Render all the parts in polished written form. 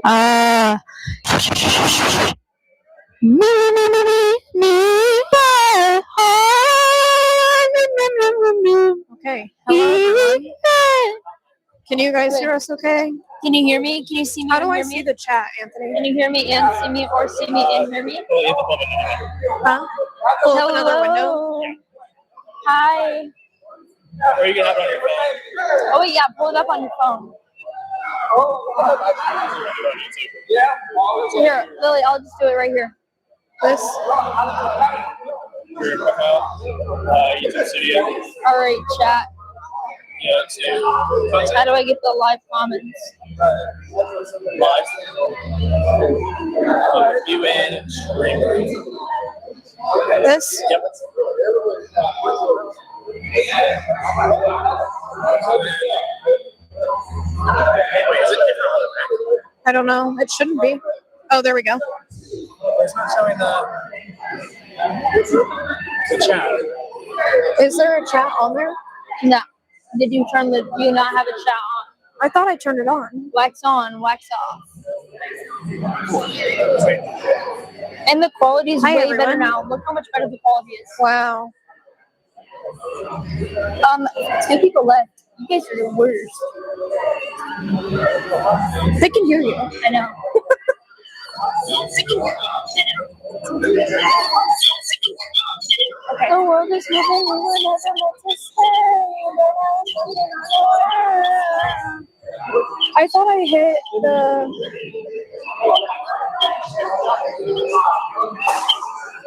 Okay. Hello. Can you guys hear us okay? Can you hear me? Can you see me? How do I see the chat, Anthony? Can you hear me and see me, or see me and hear me? Huh? Pull up another window. Hi. Or you can have it on your phone. Oh, yeah, pull it up on your phone. Here, Lily, I'll just do it right here. This? Your profile. YouTube studio. All right, chat. Yeah, it's contact. How do I get the live comments? Live. You in stream. This? Yep. I don't know. It shouldn't be. Oh, there we go. It's not showing the chat. Is there a chat on there? No. Do you not have a chat on? I thought I turned it on. Wax on, wax off. And the quality is way better now. Look how much better the quality is. Wow. 2 people left. You guys are the worst. They can hear you. I know. Okay. The world is moving. We were never meant to stay. I thought I hit the.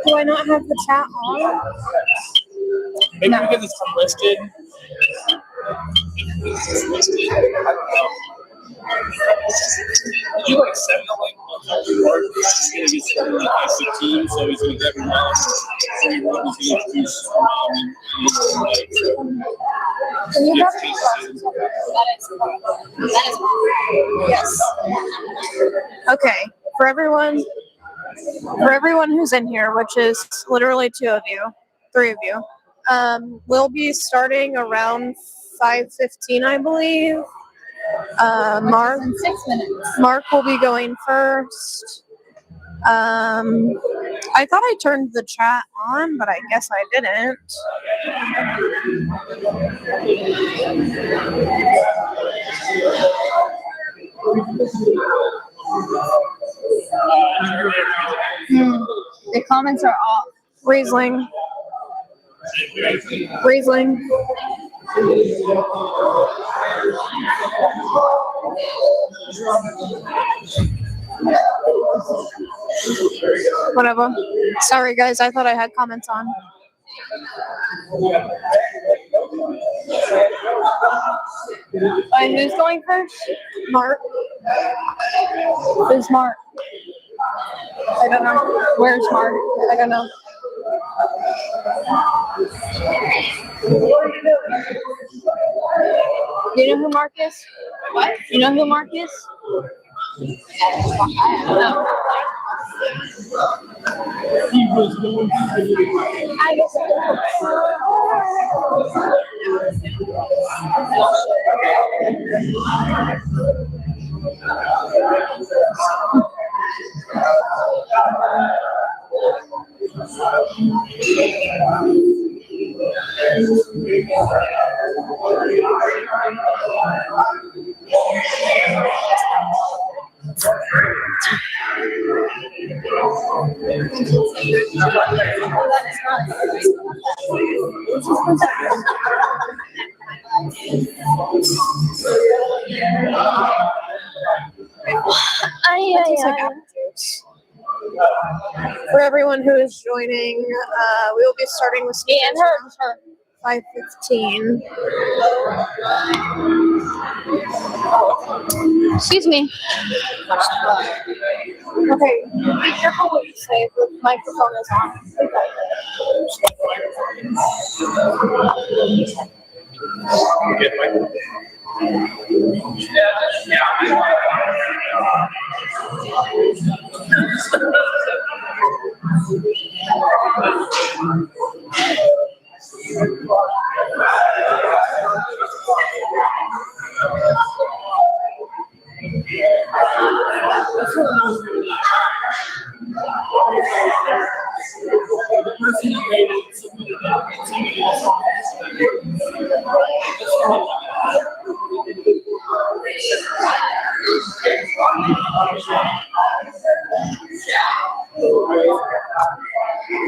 Do I not have the chat on? Maybe because it's unlisted. You like 7 like he's gonna get 7 like ICT, so he's gonna get everyone. He's gonna introduce Yes. Okay. For everyone who's in here, which is literally 2 of you, 3 of you, we'll be starting around 5:15, I believe. Mark, In 6 minutes. Mark will be going first. I thought I turned the chat on, but I guess I didn't. The comments are off. Riesling. Whatever. Sorry, guys. I thought I had comments on. Who's going first? Mark. Who's Mark? I don't know. Where's Mark? I don't know. You know who Mark is? What? You know who Mark is? No. For everyone who is joining, we will be starting with Me and her. 5:15. Excuse me. Okay, be careful what you say if the microphone is on.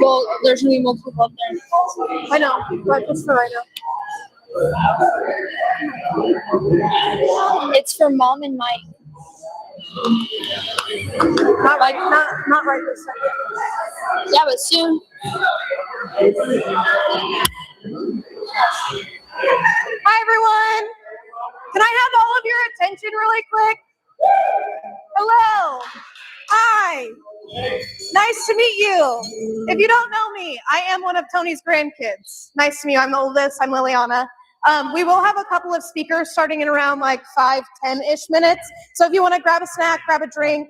Well, there's gonna be more people up there. I know, but it's for right now. It's for Mom and Mike. Not right this second. Yeah, but soon. Hi, everyone. Can I have all of your attention really quick? Hello. Hi. Nice to meet you. If you don't know me, I am one of Tony's grandkids. Nice to meet you. I'm the oldest. I'm Liliana. We will have a couple of speakers starting in around like 5-10-ish minutes. So if you want to grab a snack, grab a drink,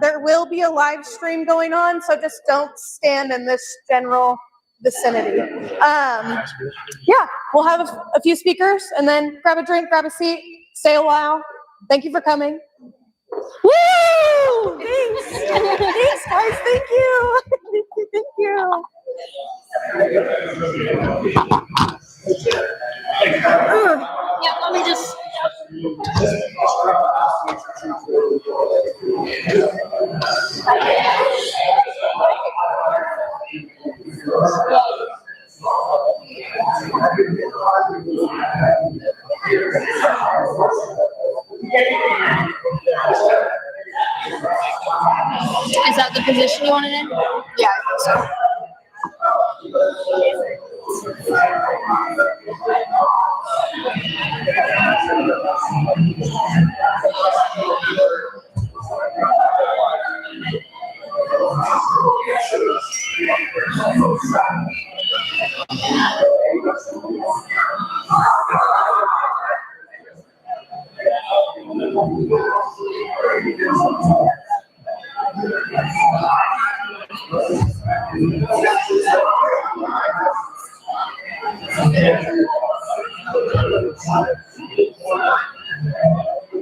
there will be a live stream going on. So just don't stand in this general vicinity. Yeah, we'll have a few speakers and then grab a drink, grab a seat, stay a while. Thank you for coming. Woo! Thanks. Thanks, guys. Thank you. Thank you. Yeah, let me just. Is that the position you wanted in? Yeah, I think so.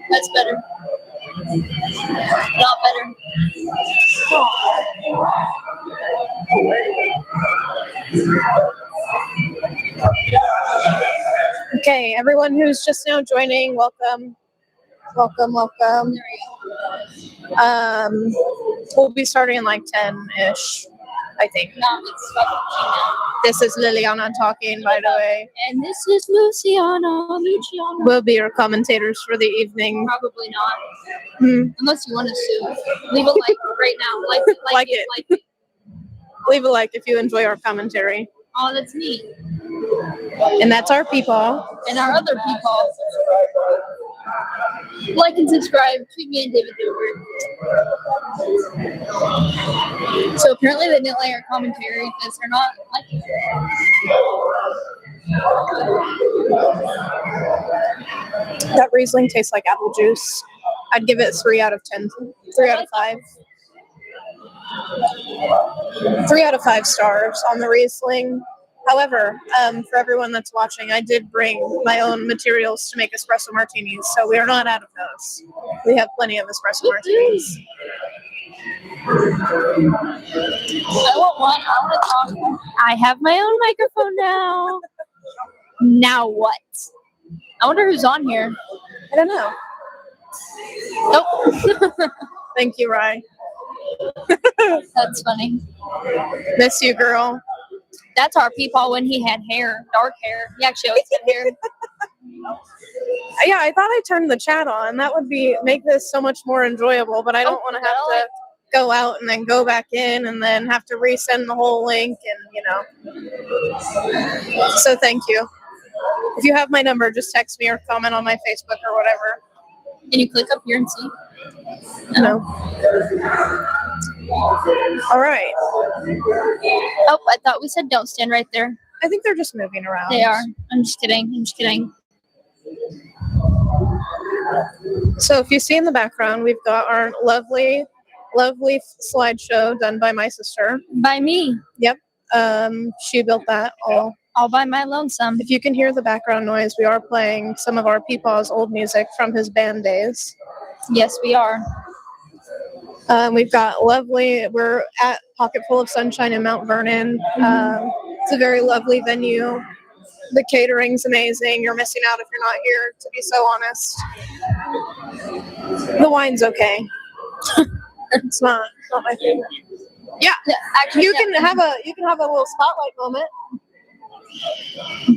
That's better. Not better. Okay, everyone who's just now joining, welcome. Welcome, welcome. We'll be starting in like 10-ish, I think. No, it's about 15 now. This is Liliana talking, by the way. And this is Luciana. We'll be your commentators for the evening. Probably not. Hmm. Unless you want us to. Leave a like right now. Like it. Leave a like if you enjoy our commentary. Oh, that's neat. And that's our people. And our other people. Like and subscribe. Tweet me and David Dover. So apparently they didn't like our commentary because they're not liking it. That Riesling tastes like apple juice. I'd give it 3 out of 10. 3 out of 5. 3 out of 5 stars on the Riesling. However, for everyone that's watching, I did bring my own materials to make espresso martinis, so we are not out of those. We have plenty of espresso martinis. I want one. I want to talk. I have my own microphone now. Now what? I wonder who's on here. I don't know. Nope. Thank you, Rye. That's funny. Miss you, girl. That's our peepaw when he had hair, dark hair. He actually always had hair. Yeah, I thought I turned the chat on. That would make this so much more enjoyable, but I don't want to have to go out and then go back in and then have to resend the whole link and, So thank you. If you have my number, just text me or comment on my Facebook or whatever. Can you click up here and see? No. All right. Oh, I thought we said don't stand right there. I think they're just moving around. They are. I'm just kidding. So if you see in the background, we've got our lovely slideshow done by my sister. By me. Yep. She built that all by my lonesome. If you can hear the background noise, we are playing some of our Peepaw's old music from his band days. Yes, we are. We've got we're at Pocket Full of Sunshine in Mount Vernon. It's a very lovely venue. The catering's amazing. You're missing out if you're not here, to be so honest. The wine's okay. It's not my favorite. Yeah, Actually, you can have a little spotlight moment.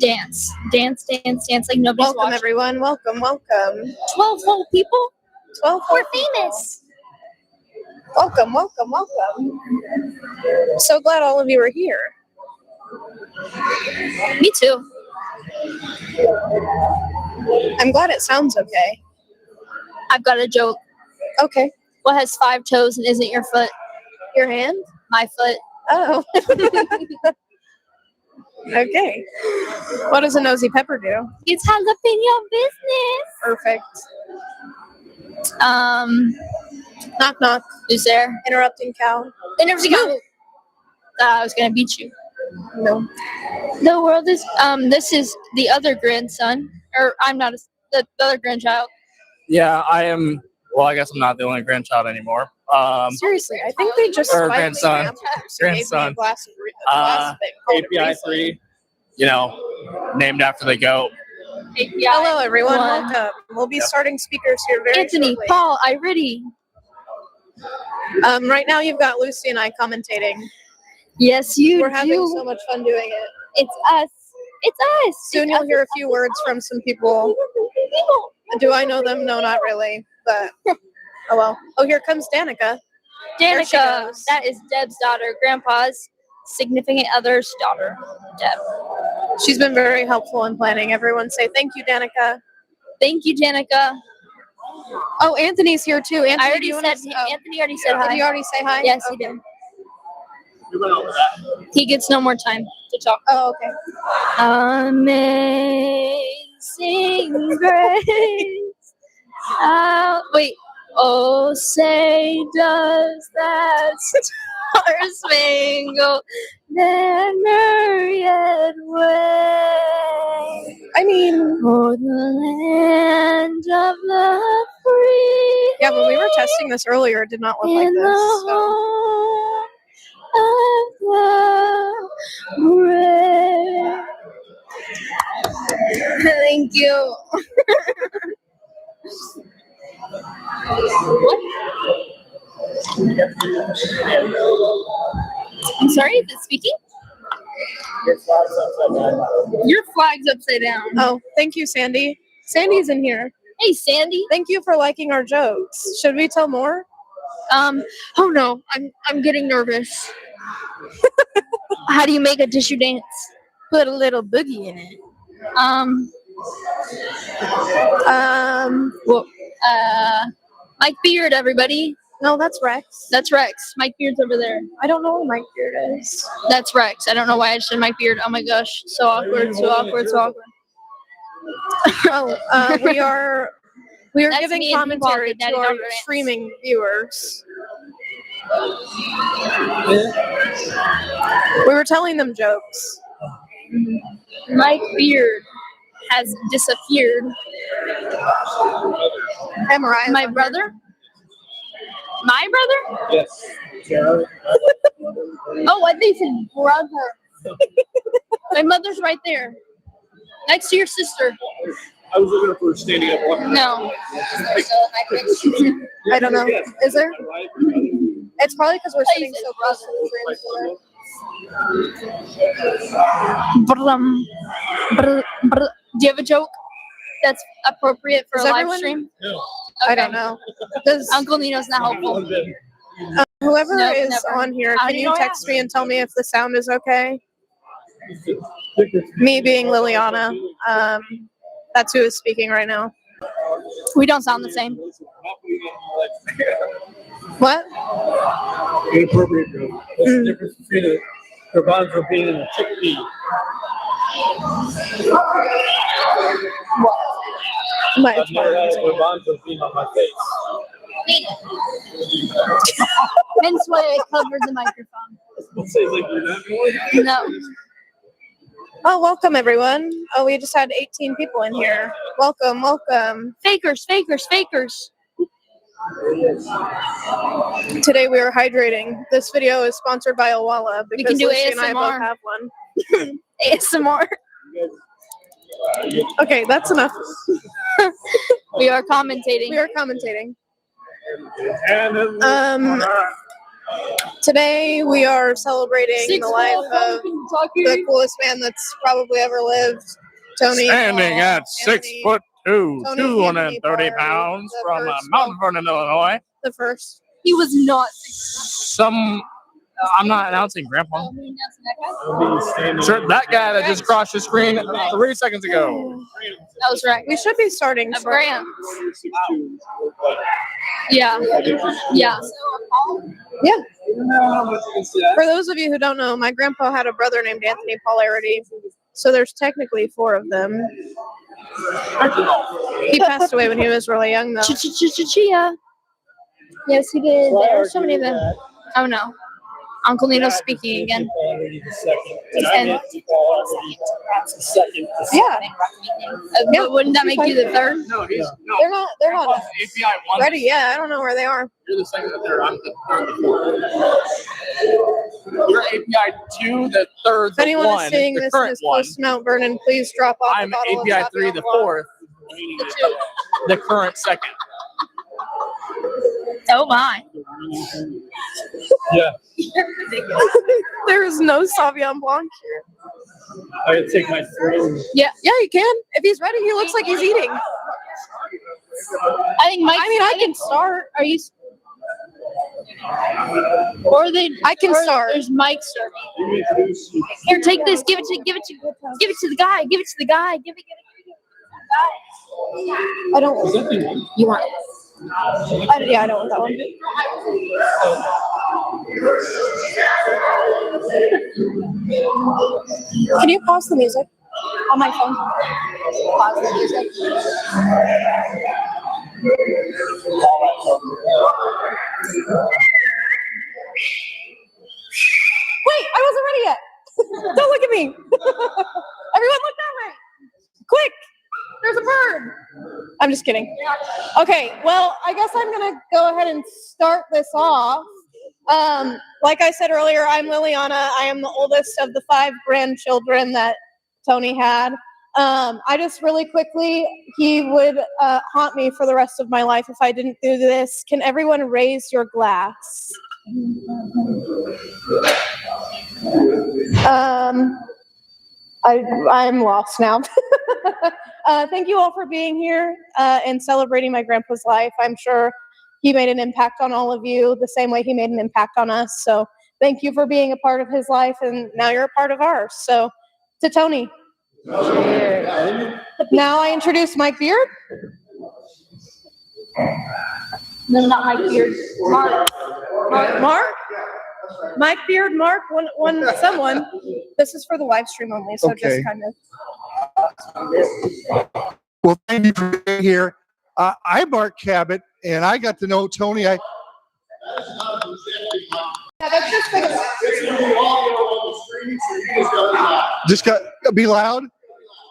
dance like nobody's Welcome watching. everyone. Welcome. 12 whole people. 12. We're famous. Welcome. So glad all of you are here. Me too. I'm glad it sounds okay. I've got a joke. Okay. What has 5 toes and isn't your foot? Your hand? My foot. Oh. Okay. What does a nosy pepper do? It's jalapeno business. Perfect. Knock knock. Who's there? Interrupting cow. Interview. I was gonna beat you. No. The world is. This is the other grandson, or I'm not the other grandchild. Yeah, I am. Well, I guess I'm not the only grandchild anymore. Seriously, I think they just Or spiked grandson. me afterwards and gave me a Grandson. glass of thing called API Riesling. 3, you know, named after the goat. Hello, everyone. One. Welcome. We'll be starting speakers here very Anthony, shortly. Paul, Iriti. Right now, you've got Lucy and I commentating. Yes, you We're do. having so much fun doing it. It's us. It's us. Soon you'll hear a few words from some people. Do I know them? No, not really. But oh well. Oh, here comes Danica. There she Danica. goes. That is Deb's daughter, Grandpa's significant other's daughter, Deb. She's been very helpful in planning. Everyone say thank you, Danica. Thank you, Danica. Oh, Anthony's here too. Anthony, I do already you said. wanna, Anthony already said Did hi. you already say hi? Yes, he Okay. did. He gets no more time to talk. Oh, okay. Amazing grace. Wait. Oh, say does that star-spangled banner yet wave? I mean, For the land of the free. yeah, when we were testing this earlier, it did not look like in this. the So. home of the brave. Thank you. What? I'm sorry, is it speaking? Your flag's upside down. Oh, thank you, Sandy. Sandy's in here. Hey, Sandy. Thank you for liking our jokes. Should we tell more? Oh no, I'm getting nervous. How do you make a tissue dance? Put a little boogie in it. Mike Beard, everybody. No, that's Rex. That's Rex. Mike Beard's over there. I don't know what Mike Beard is. That's Rex. I don't know why I said Mike Beard. Oh my gosh. So awkward, so awkward, so awkward. Oh, we are That's giving me and commentary Paul, Daddy to our Daughter Dance. streaming viewers. We were telling them jokes. Mike Beard has disappeared. Hey, Mariah. My brother? My brother? Yes. Oh, I think it's brother. My mother's right there. Next to your sister. I was looking for standing up one. No. I don't know. Is there? It's probably because we're sitting so close to the Do you have a joke that's appropriate for Is a live everyone- stream? No. I don't know. Does Uncle Nino's not helpful. whoever No, is never. on here, How can do you you know text me and tell me if the sound is okay? Me being Liliana. That's who is speaking right now. We don't sound the same. What? Inappropriate joke. What's the difference between a garbanzo bean and a chickpea? I've never had a garbanzo bean on my face. Hence why I covered the microphone. Let's say like you're not going. No. Oh, welcome everyone. Oh, we just had 18 people in here. Welcome. Fakers. Today we are hydrating. This video is sponsored by Owala We because can do Lucy and I both ASMR. have one. ASMR. Okay, that's enough. We are commentating. We are commentating. Today we are celebrating the life of the coolest man that's probably ever lived, Tony. Standing at Anthony, 6'2", Tony 230 Anthony pounds the from first Mount Vernon, Illinois. The first. He was not. I'm not announcing Grandpa. Sure, that guy that just crossed the screen 3 seconds ago. That was right. We should be starting. A Grant. Yeah. Yeah. Yeah. For those of you who don't know, my grandpa had a brother named Anthony Iriti. So there's technically 4 of them. He passed away when he was really young, though. Chia. Yes, he did. There are so many of them. Oh no. Uncle Nino's speaking again. Yeah. But wouldn't that make you the third? No, he's no. They're not API 1. ready. Yeah, I don't know where they are. You're the second, the third. I'm the third, the fourth. You're API 2, the third, If the anyone one, is seeing the this and current is one. close to Mount Vernon, please drop off I'm a bottle API of 3, the fourth, the current second. Oh my. Yeah. There is no Sauvignon Blanc here. I can take my throne. Yeah, you can. If he's ready, he looks like he's eating. I think Mike. I can start. Are you? Or they? I can or start. There's Mike starting. Here, take this. Give it to the guy. Give it to the guy. Give it to the guy. I don't. You want? Yeah, I don't want that one. Can you pause the music on my phone? Pause the music. Wait, I wasn't ready yet. Don't look at me. Everyone look that way. Quick. There's a bird. I'm just kidding. Okay, well, I guess I'm going to go ahead and start this off. Like I said earlier, I'm Liliana. I am the oldest of the 5 grandchildren that Tony had. I just really quickly, he would haunt me for the rest of my life if I didn't do this. Can everyone raise your glass? I'm lost now. Thank you all for being here and celebrating my grandpa's life. I'm sure he made an impact on all of you the same way he made an impact on us. So thank you for being a part of his life, and now you're a part of ours. So to Tony. Now I introduce Mike Beard. No, not Mike Beard. Mark? Mike Beard, Mark, someone. This is for the live stream only, so Okay. just kind of. Well, thank you for being here. I'm Mark Kabat, and I got to know Tony. Yeah, that's just for the. Just got be loud.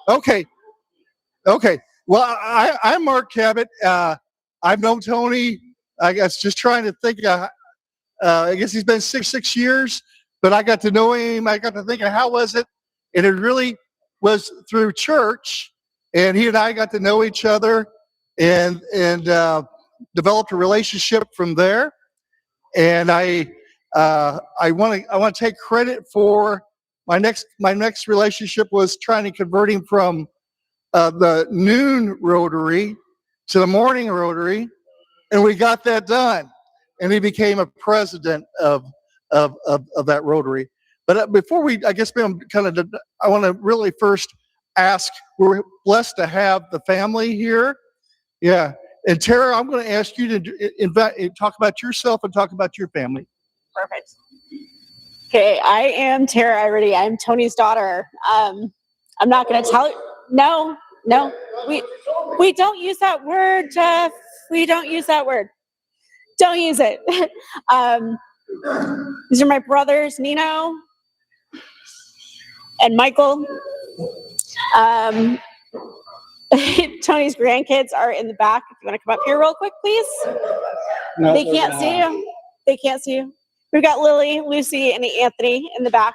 Okay. Well, I'm Mark Kabat. I've known Tony. I guess just trying to think. I guess he's been 6 years, but I got to know him. I got to thinking, how was it? And it really was through church, and he and I got to know each other, and developed a relationship from there. And I want to take credit for my next relationship was trying to convert him from the noon Rotary to the morning Rotary, and we got that done. And he became a president of that Rotary. But before we, I guess, I want to really first ask. We're blessed to have the family here. Yeah. And Tara, I'm going to ask you to talk about yourself and talk about your family. Perfect. Okay, I am Tara Iriti. I'm Tony's daughter. I'm not going to tell you. No, we don't use that word, Jeff. We don't use that word. Don't use it. These are my brothers, Nino and Michael. Tony's grandkids are in the back. If you want to come up here real quick, please. No, They they're can't not. see you. They can't see you. We've got Lily, Lucy, and Anthony in the back.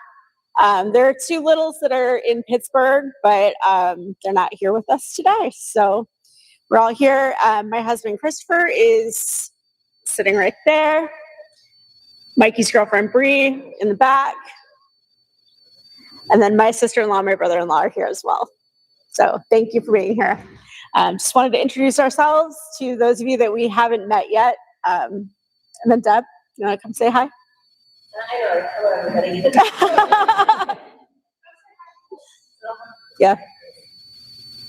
There are two littles that are in Pittsburgh, but they're not here with us today. So we're all here. My husband, Christopher, is sitting right there. Mikey's girlfriend, Bree, in the back. And then my sister-in-law, my brother-in-law are here as well. So thank you for being here. Just wanted to introduce ourselves to those of you that we haven't met yet. And then Deb, you want to come say hi? Hello, everybody. Yeah.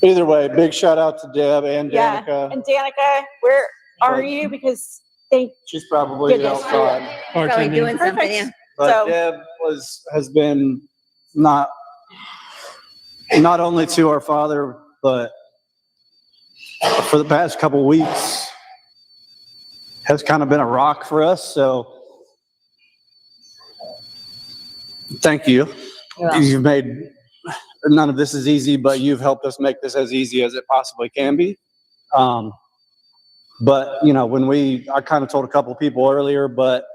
Either way, big shout out to Deb and Yeah. Danica. And Danica, where are you? Because She's probably Goodness. outside. Probably doing something. Yeah. But So- Deb has been not only to our father, but for the past couple weeks has kind of been a rock for us. So thank you. You've made none of this is easy, but you've helped us make this as easy as it possibly can be. But you know, I kind of told a couple people earlier, but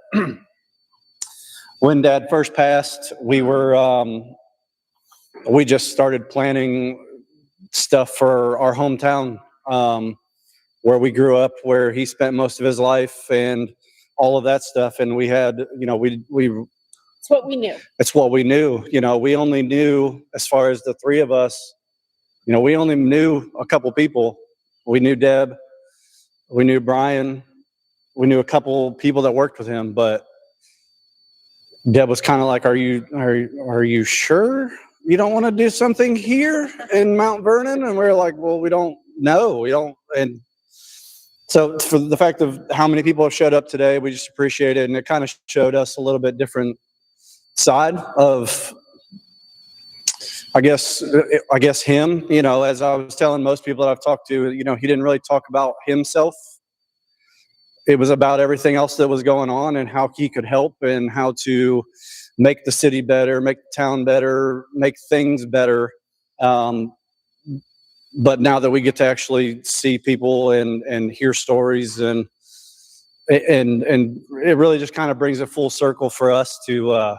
when Dad first passed, we just started planning stuff for our hometown, where we grew up, where he spent most of his life, and all of that stuff. And we had, you know, it's what we knew. it's what we knew. You know, we only knew, as far as the three of us, you know, we only knew a couple people. We knew Deb, we knew Brian, we knew a couple people that worked with him, but Deb was kind of like, are you sure you don't want to do something here in Mount Vernon? And we're like, well, we don't know. We don't. And so for the fact of how many people have showed up today, we just appreciate it. And it kind of showed us a little bit different side of, I guess him, you know, as I was telling most people that I've talked to, you know, he didn't really talk about himself. It was about everything else that was going on and how he could help and how to make the city better, make the town better, make things better. But now that we get to actually see people and hear stories and it really just kind of brings it full circle for us to,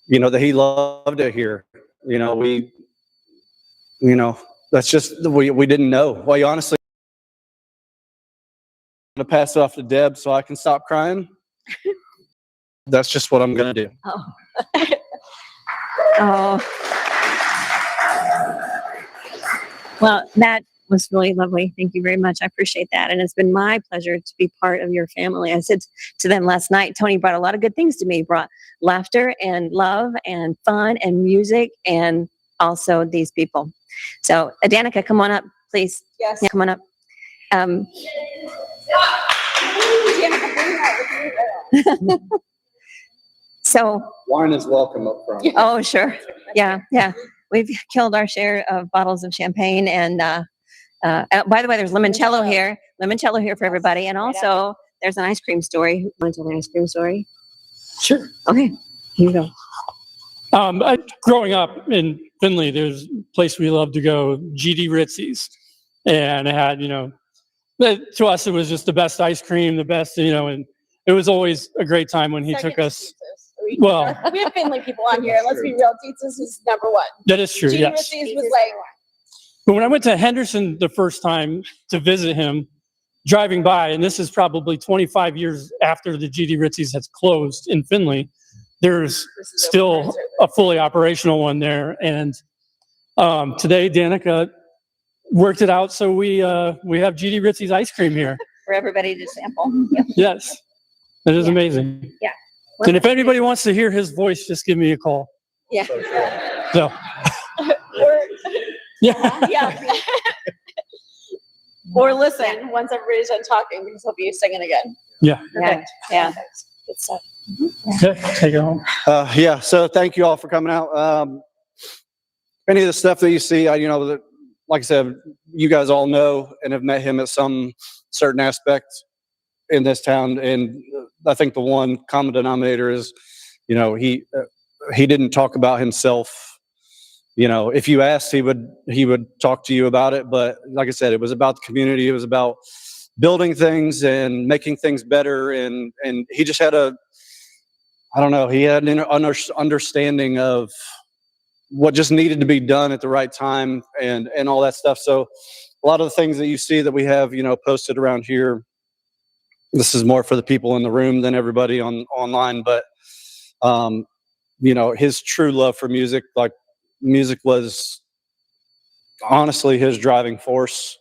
you know, that he loved it here. You know, that's just, we didn't know. Well, honestly, I'm going to pass it off to Deb so I can stop crying. That's just what I'm going to do. Oh. Well, that was really lovely. Thank you very much. I appreciate that. And it's been my pleasure to be part of your family. I said to them last night, Tony brought a lot of good things to me. He brought laughter and love and fun and music and also these people. So, Danica, come on up, please. Yes. Yeah, come on up. So, Wine is welcome up front. oh, sure. Yeah. We've killed our share of bottles of champagne. And by the way, there's limoncello here. Limoncello here for everybody. And also, there's an ice cream story. Want to tell the ice cream story? Sure. Okay. Here you go. Growing up in Findlay, there's a place we loved to go, GD Ritzy's. And it had, you know, to us, it was just the best ice cream, the best, you know, and it was always a great time when he took us. Well, We have Finley people on here. Let's be real. Tietz's is number one. that is true, Gene yes. Ritzy's was like, But when I went to Henderson the first time to visit him, driving by, and this is probably 25 years after the GD Ritzy's has closed in Findlay, there's still a fully operational one there. And today, Danica worked it out so we have GD Ritzy's ice cream here. For everybody to sample. Yep. Yes, that is Yeah. amazing. Yeah. And if anybody wants to hear his voice, just give me a call. Yeah. So, yeah. yeah. Or listen once everybody's done talking because he'll be singing again. Yeah. Yeah. Yeah. Good stuff. Okay, take it home. Yeah, so thank you all for coming out. Any of the stuff that you see, you know, like I said, you guys all know and have met him at some certain aspect in this town. And I think the one common denominator is, you know, he didn't talk about himself. You know, if you asked, he would talk to you about it. But like I said, it was about the community. It was about building things and making things better. And he just had he had an understanding of what just needed to be done at the right time and all that stuff. So a lot of the things that you see that we have, posted around here, this is more for the people in the room than everybody online, but his true love for music, like music was honestly his driving force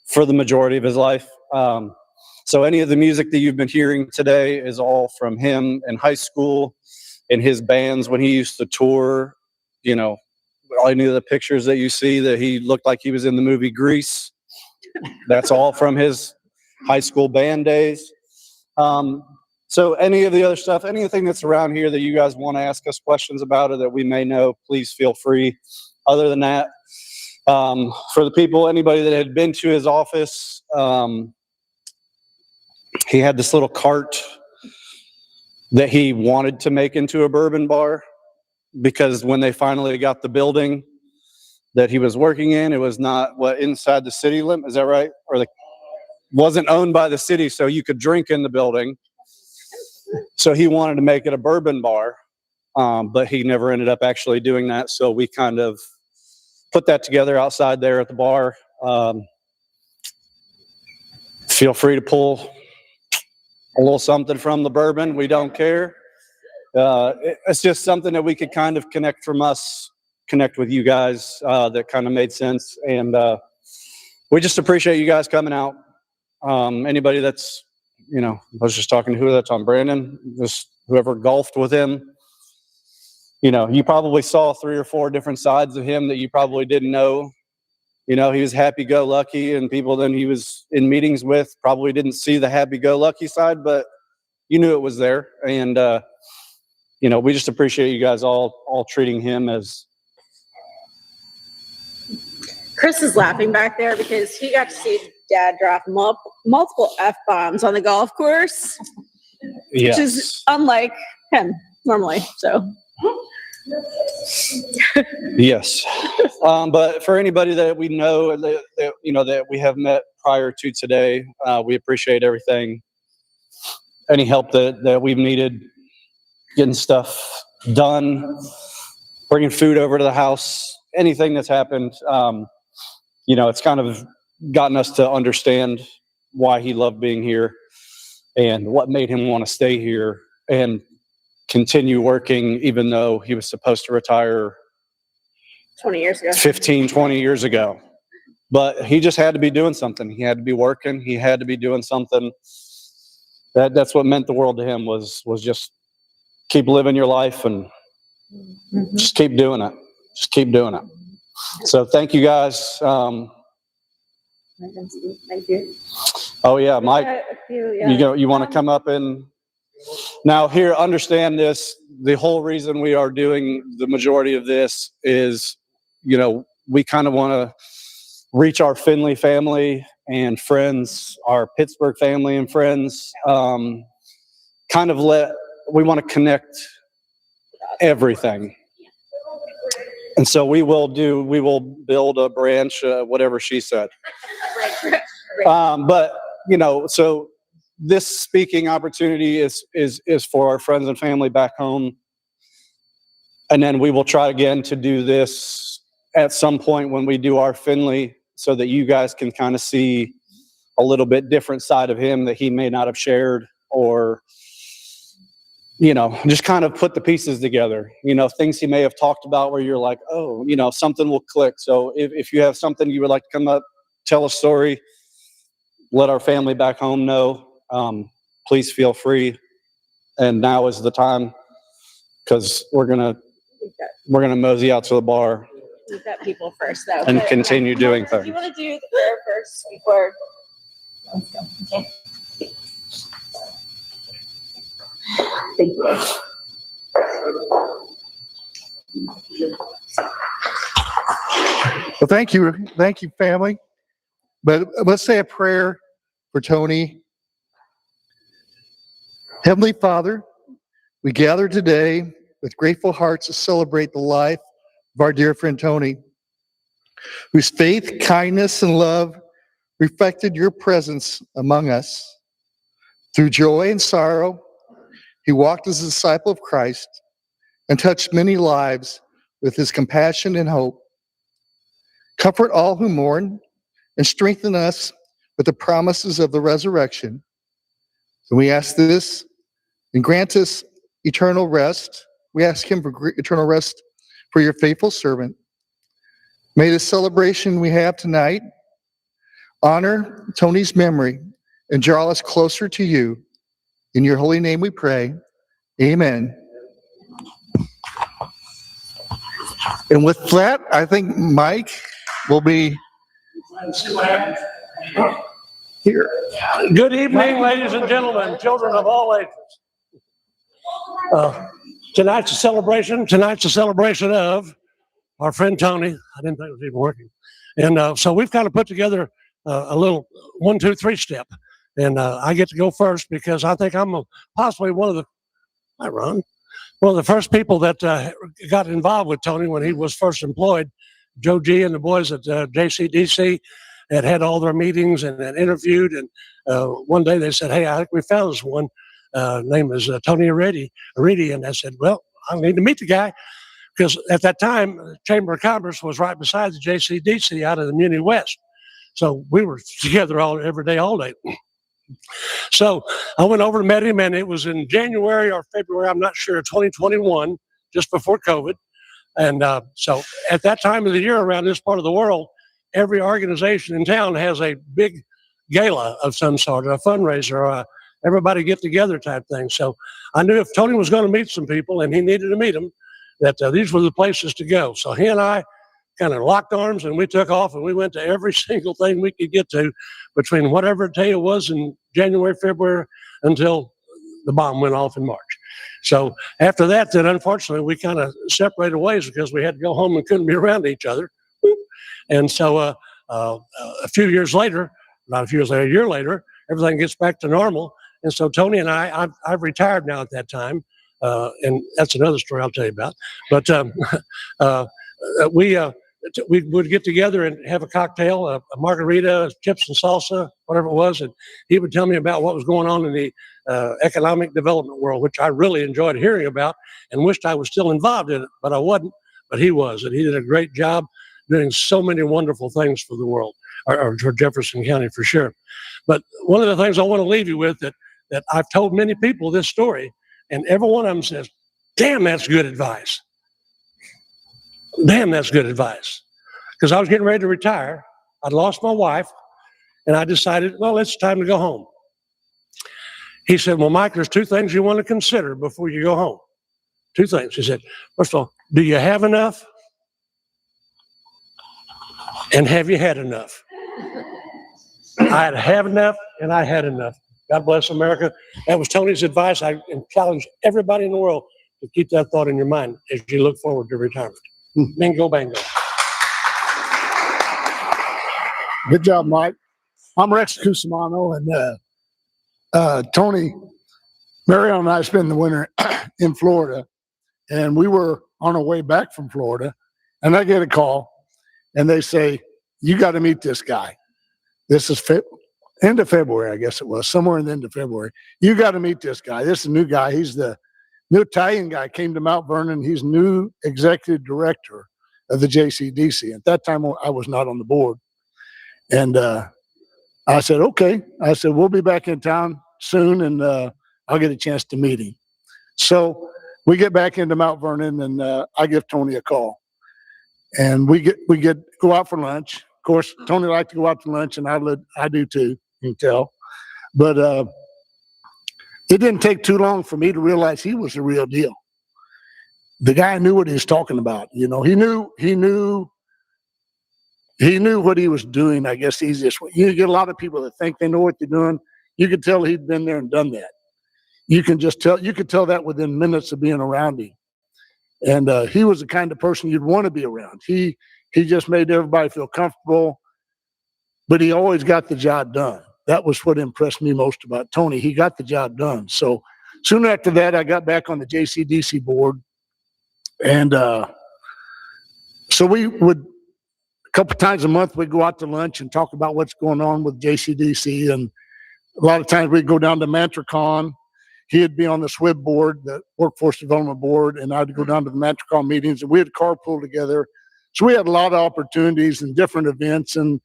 for the majority of his life. So any of the music that you've been hearing today is all from him in high school, in his bands when he used to tour. Any of the pictures that you see that he looked like he was in the movie Grease, that's all from his high school band days. So any of the other stuff, anything that's around here that you guys want to ask us questions about or that we may know, please feel free. Other than that, for the people, anybody that had been to his office, he had this little cart that he wanted to make into a bourbon bar, because when they finally got the building that he was working in, it was not inside the city limit. Is that right? Or wasn't owned by the city, so you could drink in the building. So he wanted to make it a bourbon bar, but he never ended up actually doing that. So we kind of put that together outside there at the bar. Feel free to pull a little something from the bourbon. We don't care. It's just something that we could kind of connect with you guys, that kind of made sense. And we just appreciate you guys coming out. Anybody that's, I was just talking to who that's on Brandon, just whoever golfed with him, you probably saw 3 or 4 different sides of him that you probably didn't know. He was happy-go-lucky, and people that he was in meetings with probably didn't see the happy-go-lucky side, but you knew it was there. And, we just appreciate you guys all treating him as. Chris is laughing back there because he got to see Dad drop multiple F-bombs on the golf course, Yes. which is unlike him normally. So. Yes. But for anybody that we know that we have met prior to today, we appreciate everything. Any help that we've needed, getting stuff done, bringing food over to the house, anything that's happened, it's kind of gotten us to understand why he loved being here and what made him want to stay here and continue working, even though he was supposed to retire 20 years ago. 15, 20 years ago. But he just had to be doing something. He had to be working. He had to be doing something. That's what meant the world to him, was just keep living your life and just keep doing it. Just keep doing it. So thank you guys. Thank you. Oh yeah, Mike, Yeah. you want to come up and now here, understand this. The whole reason we are doing the majority of this is, we kind of want to reach our Findlay family and friends, our Pittsburgh family and friends. We want to connect everything. And so we will build a branch, whatever she said. But, so this speaking opportunity is for our friends and family back home. And then we will try again to do this at some point when we do our Findlay, so that you guys can kind of see a little bit different side of him that he may not have shared, or, just kind of put the pieces together, things he may have talked about where you're like, oh, something will click. So if you have something you would like to come up, tell a story, let our family back home know, please feel free. And now is the time, because we're gonna mosey out to the bar. We've got people first, though. And continue doing things. Do you want to do the prayer first before? Let's go. Okay. Thank you. Well, thank you, family. But let's say a prayer for Tony. Heavenly Father, we gather today with grateful hearts to celebrate the life of our dear friend Tony, whose faith, kindness, and love reflected your presence among us. Through joy and sorrow, he walked as a disciple of Christ and touched many lives with his compassion and hope. Comfort all who mourn and strengthen us with the promises of the resurrection. And we ask this and grant us eternal rest. We ask him for eternal rest for your faithful servant. May the celebration we have tonight honor Tony's memory and draw us closer to you. In your holy name we pray. Amen. And with that, I think Mike will be here. Good evening, ladies and gentlemen, children of all ages. Tonight's a celebration of our friend Tony. I didn't think it was even working. And so we've kind of put together a little 1, 2, 3 step. And I get to go first because I think I'm possibly one of the first people that got involved with Tony when he was first employed. Joe G and the boys at JCDC had all their meetings and interviewed. And one day they said, "Hey, I think we found this one. Name is Tony Iriti." And I said, "Well, I need to meet the guy." Because at that time, the Chamber of Commerce was right beside the JCDC out of the Muni West. So we were together every day, all day. So I went over and met him, and it was in January or February, I'm not sure, 2021, just before COVID. And so at that time of the year around this part of the world, every organization in town has a big gala of some sort, a fundraiser, everybody get together type thing. So I knew if Tony was going to meet some people and he needed to meet them, that these were the places to go. So he and I kind of locked arms and we took off and we went to every single thing we could get to between whatever day it was in January, February, until the bomb went off in March. So after that, then unfortunately, we kind of separated ways because we had to go home and couldn't be around each other. And so a few years later, not a few years later, a year later, everything gets back to normal. And so Tony and I've retired now at that time. And that's another story I'll tell you about. But we would get together and have a cocktail, a margarita, chips and salsa, whatever it was, and he would tell me about what was going on in the economic development world, which I really enjoyed hearing about and wished I was still involved in it, but I wasn't. But he was, and he did a great job doing so many wonderful things for the world, or for Jefferson County for sure. But one of the things I want to leave you with that I've told many people this story, and every one of them says, "Damn, that's good advice. Damn, that's good advice." Because I was getting ready to retire. I'd lost my wife, and I decided, well, it's time to go home. He said, "Well, Mike, there's 2 things you want to consider before you go home. 2 things." He said, "First of all, do you have enough? And have you had enough?" I had to have enough, and I had enough. God bless America. That was Tony's advice. I challenge everybody in the world to keep that thought in your mind as you look forward to retirement. Bingo, bango. Good job, Mike. I'm Rex Cusimano, and Tony, Marion and I spent the winter in Florida, and we were on our way back from Florida, and I get a call, and they say, "You got to meet this guy." This is end of February, I guess it was, somewhere in the end of February. "You got to meet this guy. This is a new guy. He's the new Italian guy, came to Mount Vernon. He's new executive director of the JCDC. At that time, I was not on the board. And I said, "Okay." I said, "We'll be back in town soon, and I'll get a chance to meet him." So we get back into Mount Vernon, and I give Tony a call. And we go out for lunch. Of course, Tony liked to go out to lunch, and I do too, you can tell. But it didn't take too long for me to realize he was the real deal. The guy knew what he was talking about. You know, he knew what he was doing, I guess, the easiest way. You get a lot of people that think they know what they're doing. You could tell he'd been there and done that. You could tell that within minutes of being around him. And he was the kind of person you'd want to be around. He just made everybody feel comfortable, but he always got the job done. That was what impressed me most about Tony. He got the job done. So soon after that, I got back on the JCDC board. And so we would couple times a month, we'd go out to lunch and talk about what's going on with JCDC. And a lot of times we'd go down to Mantracon. He'd be on the SWIB board, the Workforce Development Board, and I'd go down to the Mantracon meetings, and we'd carpool together. So we had a lot of opportunities and different events and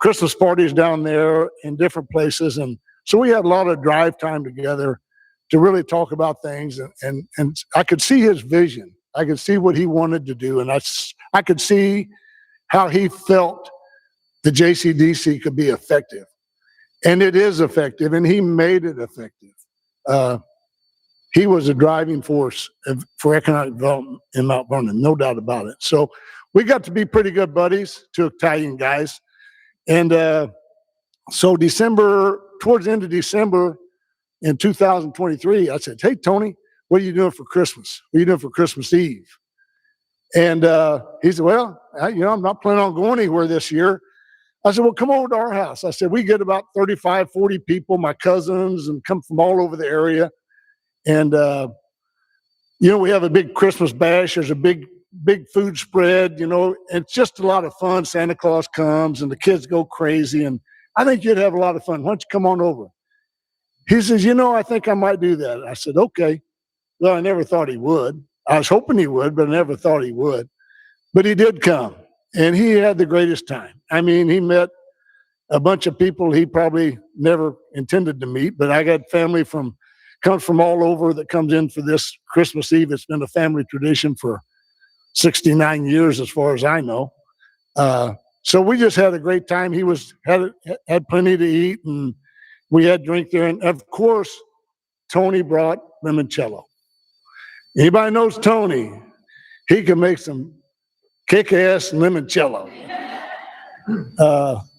Christmas parties down there in different places. And so we had a lot of drive time together to really talk about things. And I could see his vision. I could see what he wanted to do. And I could see how he felt the JCDC could be effective. And it is effective, and he made it effective. He was a driving force for economic development in Mount Vernon, no doubt about it. So we got to be pretty good buddies, two Italian guys. And so towards the end of December in 2023, I said, "Hey, Tony, what are you doing for Christmas? What are you doing for Christmas Eve?" And he said, "Well, I'm not planning on going anywhere this year." I said, "Well, come over to our house." I said, "We get about 35, 40 people, my cousins, and come from all over the area. And, we have a big Christmas bash. There's a big food spread, it's just a lot of fun. Santa Claus comes and the kids go crazy. And I think you'd have a lot of fun. Why don't you come on over?" He says, "I think I might do that." I said, "Okay." Well, I never thought he would. I was hoping he would, but I never thought he would. But he did come, and he had the greatest time. I mean, he met a bunch of people he probably never intended to meet, but I got family comes from all over that comes in for this Christmas Eve. It's been a family tradition for 69 years, as far as I know. So we just had a great time. He had plenty to eat, and we had drink there. And of course, Tony brought limoncello. Anybody knows Tony? He can make some kick-ass limoncello.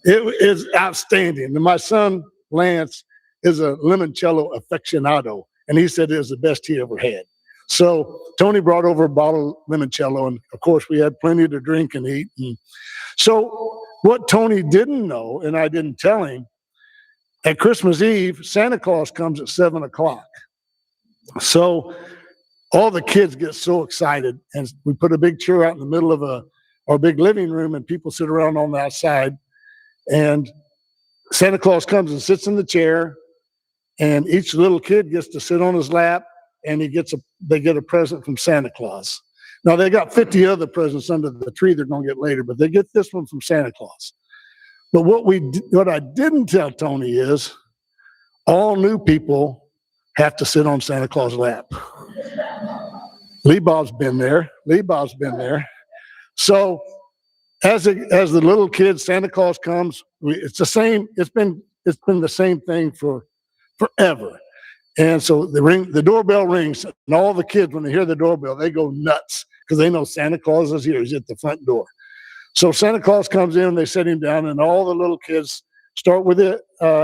It is outstanding. And my son, Lance, is a limoncello aficionado, and he said it was the best he ever had. So Tony brought over a bottle of limoncello, and of course we had plenty to drink and eat. And so what Tony didn't know, and I didn't tell him, at Christmas Eve, Santa Claus comes at 7:00. So all the kids get so excited, and we put a big chair out in the middle of our big living room, and people sit around on the outside, and Santa Claus comes and sits in the chair, and each little kid gets to sit on his lap, and they get a present from Santa Claus. Now they got 50 other presents under the tree they're going to get later, but they get this one from Santa Claus. But what I didn't tell Tony is all new people have to sit on Santa Claus' lap. Lee Bob's been there. So as the little kids, Santa Claus comes. It's the same. It's been the same thing for forever. And so the doorbell rings, and all the kids, when they hear the doorbell, they go nuts because they know Santa Claus is here. He's at the front door. So Santa Claus comes in, and they set him down, and all the little kids start with the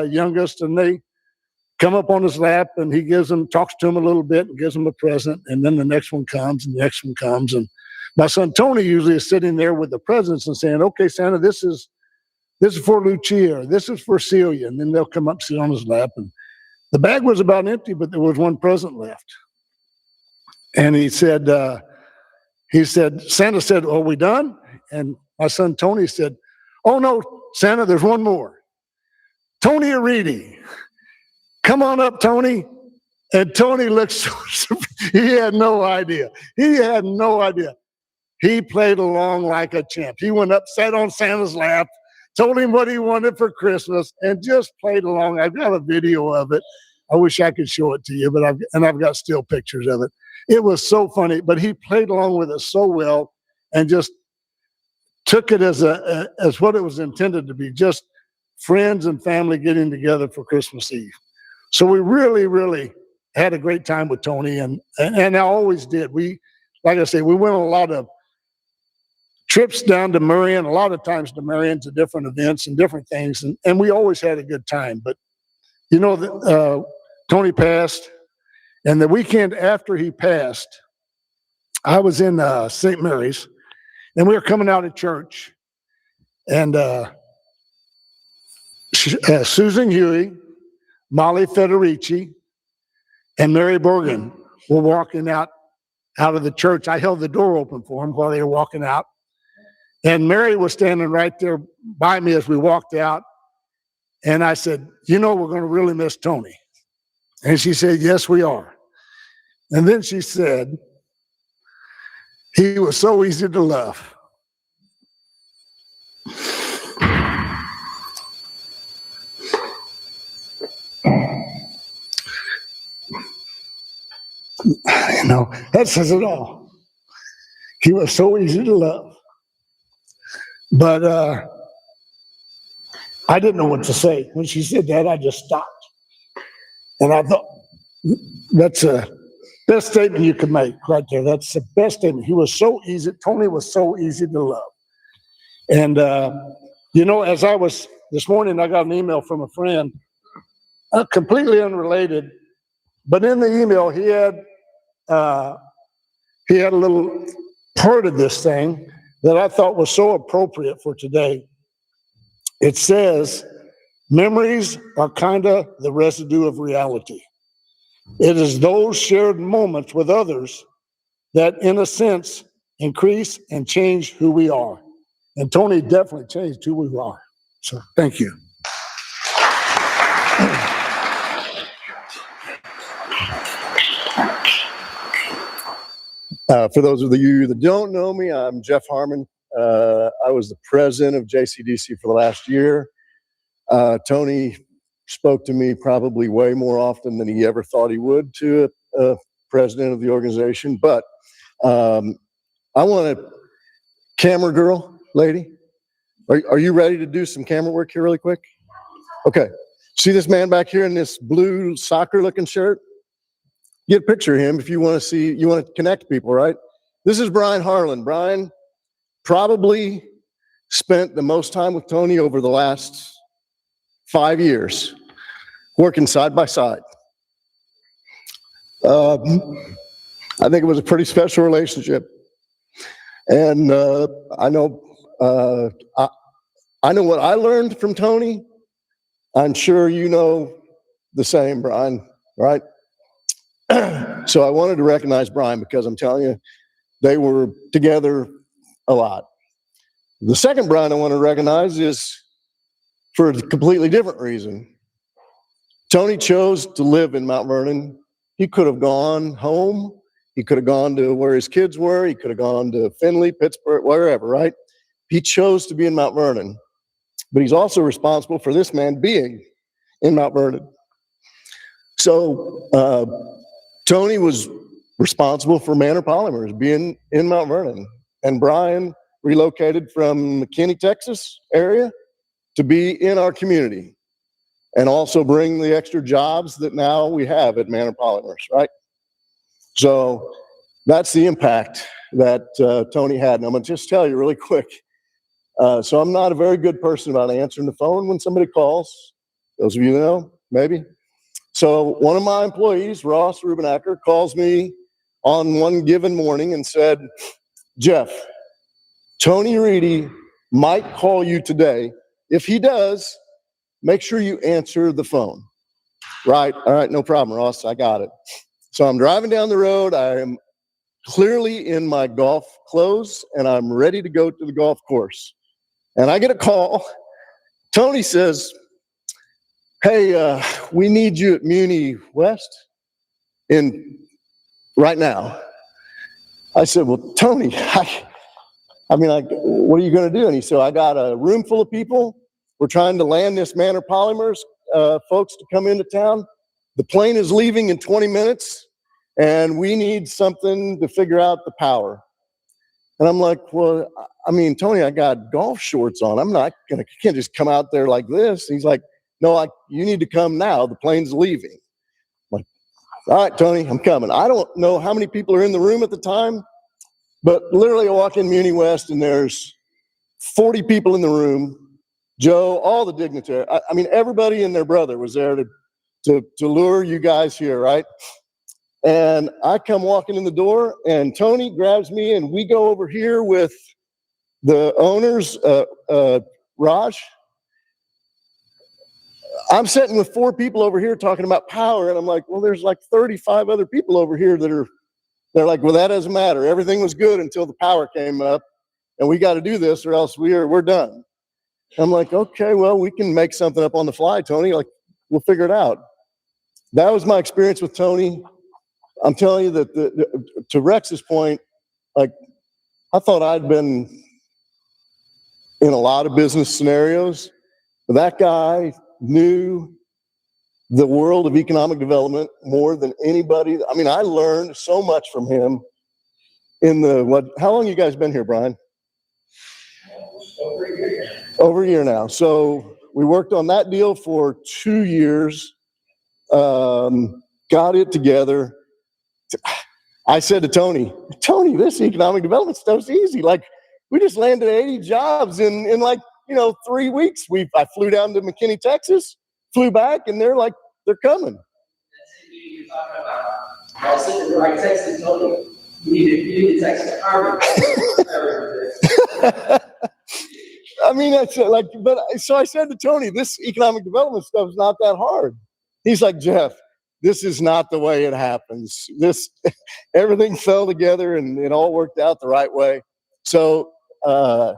youngest, and they come up on his lap, and he talks to them a little bit and gives them a present. And then the next one comes, and the next one comes. And my son Tony usually is sitting there with the presents and saying, "Okay, Santa, this is for Lucia, this is for Celia." And then they'll come up, sit on his lap, and the bag was about empty, but there was one present left. And he said, Santa said, "Are we done?" And my son Tony said, "Oh no, Santa, there's one more. Tony Iriti. Come on up, Tony." And Tony looked so he had no idea. He played along like a champ. He went up, sat on Santa's lap, told him what he wanted for Christmas, and just played along. I've got a video of it. I wish I could show it to you, but I've got still pictures of it. It was so funny, but he played along with it so well and just took it as what it was intended to be, just friends and family getting together for Christmas Eve. So we really, really had a great time with Tony, and I always did. Like I say, we went on a lot of trips down to Marion, a lot of times to Marion, to different events and different things, and we always had a good time. But Tony passed, and the weekend after he passed, I was in St. Mary's, and we were coming out of church, and Susan Huey, Molly Federici, and Mary Bergen were walking out of the church. I held the door open for them while they were walking out. And Mary was standing right there by me as we walked out. And I said, we're going to really miss Tony. And she said, yes, we are. And then she said, he was so easy to love. That says it all. He was so easy to love. But I didn't know what to say. When she said that, I just stopped. And I thought, that's the best statement you could make right there. That's the best statement. Tony was so easy to love. And, as I was, this morning, I got an email from a friend, completely unrelated, but in the email, he had a little part of this thing that I thought was so appropriate for today. It says, memories are kind of the residue of reality. It is those shared moments with others that, in a sense, increase and change who we are. And Tony definitely changed who we are. So thank you. For those of you that don't know me, I'm Jeff Haarmann. I was the president of JCDC for the last year. Tony spoke to me probably way more often than he ever thought he would to a president of the organization. But I want a camera girl, lady. Are you ready to do some camera work here really quick? Okay. See this man back here in this blue soccer looking shirt? Get a picture of him if you want to connect people, right? This is Brian Harlan. Brian probably spent the most time with Tony over the last 5 years, working side by side. I think it was a pretty special relationship. And I know what I learned from Tony. I'm sure you know the same, Brian, right? So I wanted to recognize Brian because I'm telling you, they were together a lot. The second Brian I want to recognize is for a completely different reason. Tony chose to live in Mount Vernon. He could have gone home. He could have gone to where his kids were. He could have gone to Findlay, Pittsburgh, wherever, right? He chose to be in Mount Vernon. But he's also responsible for this man being in Mount Vernon. So Tony was responsible for Manor Polymers being in Mount Vernon. And Brian relocated from McKinney, Texas area to be in our community and also bring the extra jobs that now we have at Manor Polymers, right? So that's the impact that Tony had. And I'm going to just tell you really quick. So I'm not a very good person about answering the phone when somebody calls. Those of you that know, maybe. So one of my employees, Ross Rubenacker, calls me on one given morning and said, Jeff, Tony Iriti might call you today. If he does, make sure you answer the phone. Right? All right, no problem, Ross. I got it. So I'm driving down the road. I am clearly in my golf clothes, and I'm ready to go to the golf course. And I get a call. Tony says, hey, we need you at Muni West right now. I said, well, Tony, what are you going to do? And he said, I got a room full of people. We're trying to land this Manor Polymers folks to come into town. The plane is leaving in 20 minutes, and we need something to figure out the power. And I'm like, well, Tony, I got golf shorts on. I can't just come out there like this. And he's like, no, you need to come now. The plane's leaving. I'm like, all right, Tony, I'm coming. I don't know how many people are in the room at the time, but literally I walk in Muni West and there's 40 people in the room. Joe, all the dignitaries. Everybody and their brother was there to lure you guys here, right? And I come walking in the door and Tony grabs me and we go over here with the owners, Raj. I'm sitting with 4 people over here talking about power, and I'm like, well, there's like 35 other people over here they're like, well, that doesn't matter. Everything was good until the power came up, and we got to do this or else we're done. I'm like, okay, well, we can make something up on the fly, Tony. Like, we'll figure it out. That was my experience with Tony. I'm telling you that to Rex's point, like, I thought I'd been in a lot of business scenarios, but that guy knew the world of economic development more than anybody. I mean, I learned so much from him how long you guys been here, Brian? Over a year now. So we worked on that deal for 2 years, got it together. I said to Tony, this economic development stuff's easy. Like, we just landed 80 jobs in like, 3 weeks. I flew down to McKinney, Texas, flew back, and they're coming. I texted Tony, you need to text Haarmann. I mean, so I said to Tony, this economic development stuff is not that hard. He's like, Jeff, this is not the way it happens. Everything fell together and it all worked out the right way. So I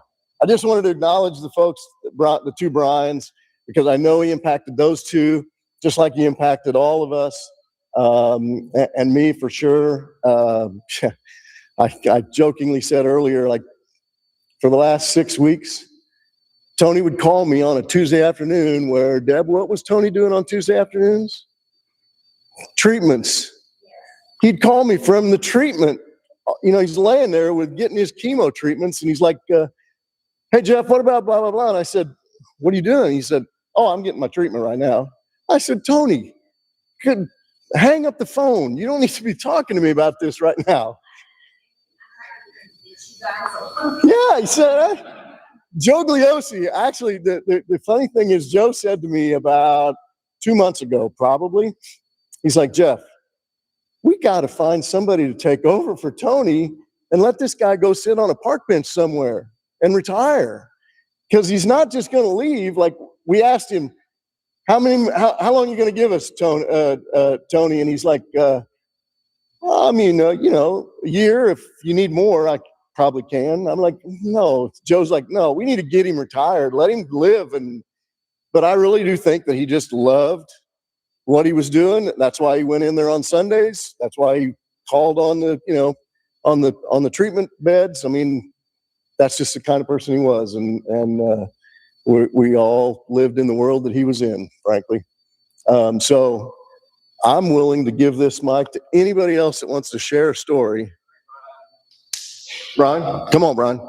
just wanted to acknowledge the folks that brought the two Brians, because I know he impacted those two just like he impacted all of us, and me for sure. I jokingly said earlier, like, for the last 6 weeks, Tony would call me on a Tuesday afternoon where, Deb, what was Tony doing on Tuesday afternoons? Treatments. He'd call me from the treatment. He's laying there getting his chemo treatments, and he's like, hey, Jeff, what about blah, blah, blah? And I said, what are you doing? He said, oh, I'm getting my treatment right now. I said, Tony, hang up the phone. You don't need to be talking to me about this right now. Yeah, he said, Joe Gliosi, actually, the funny thing is, Joe said to me about 2 months ago, probably, he's like, Jeff, we got to find somebody to take over for Tony and let this guy go sit on a park bench somewhere and retire. Because he's not just going to leave. Like, we asked him, how long are you going to give us, Tony? And he's like, a year. If you need more, I probably can. I'm like, no. Joe's like, no, we need to get him retired. Let him live. But I really do think that he just loved what he was doing. That's why he went in there on Sundays. That's why he called on the treatment beds. I mean, that's just the kind of person he was. And we all lived in the world that he was in, frankly. So I'm willing to give this mic to anybody else that wants to share a story. Brian, come on, Brian.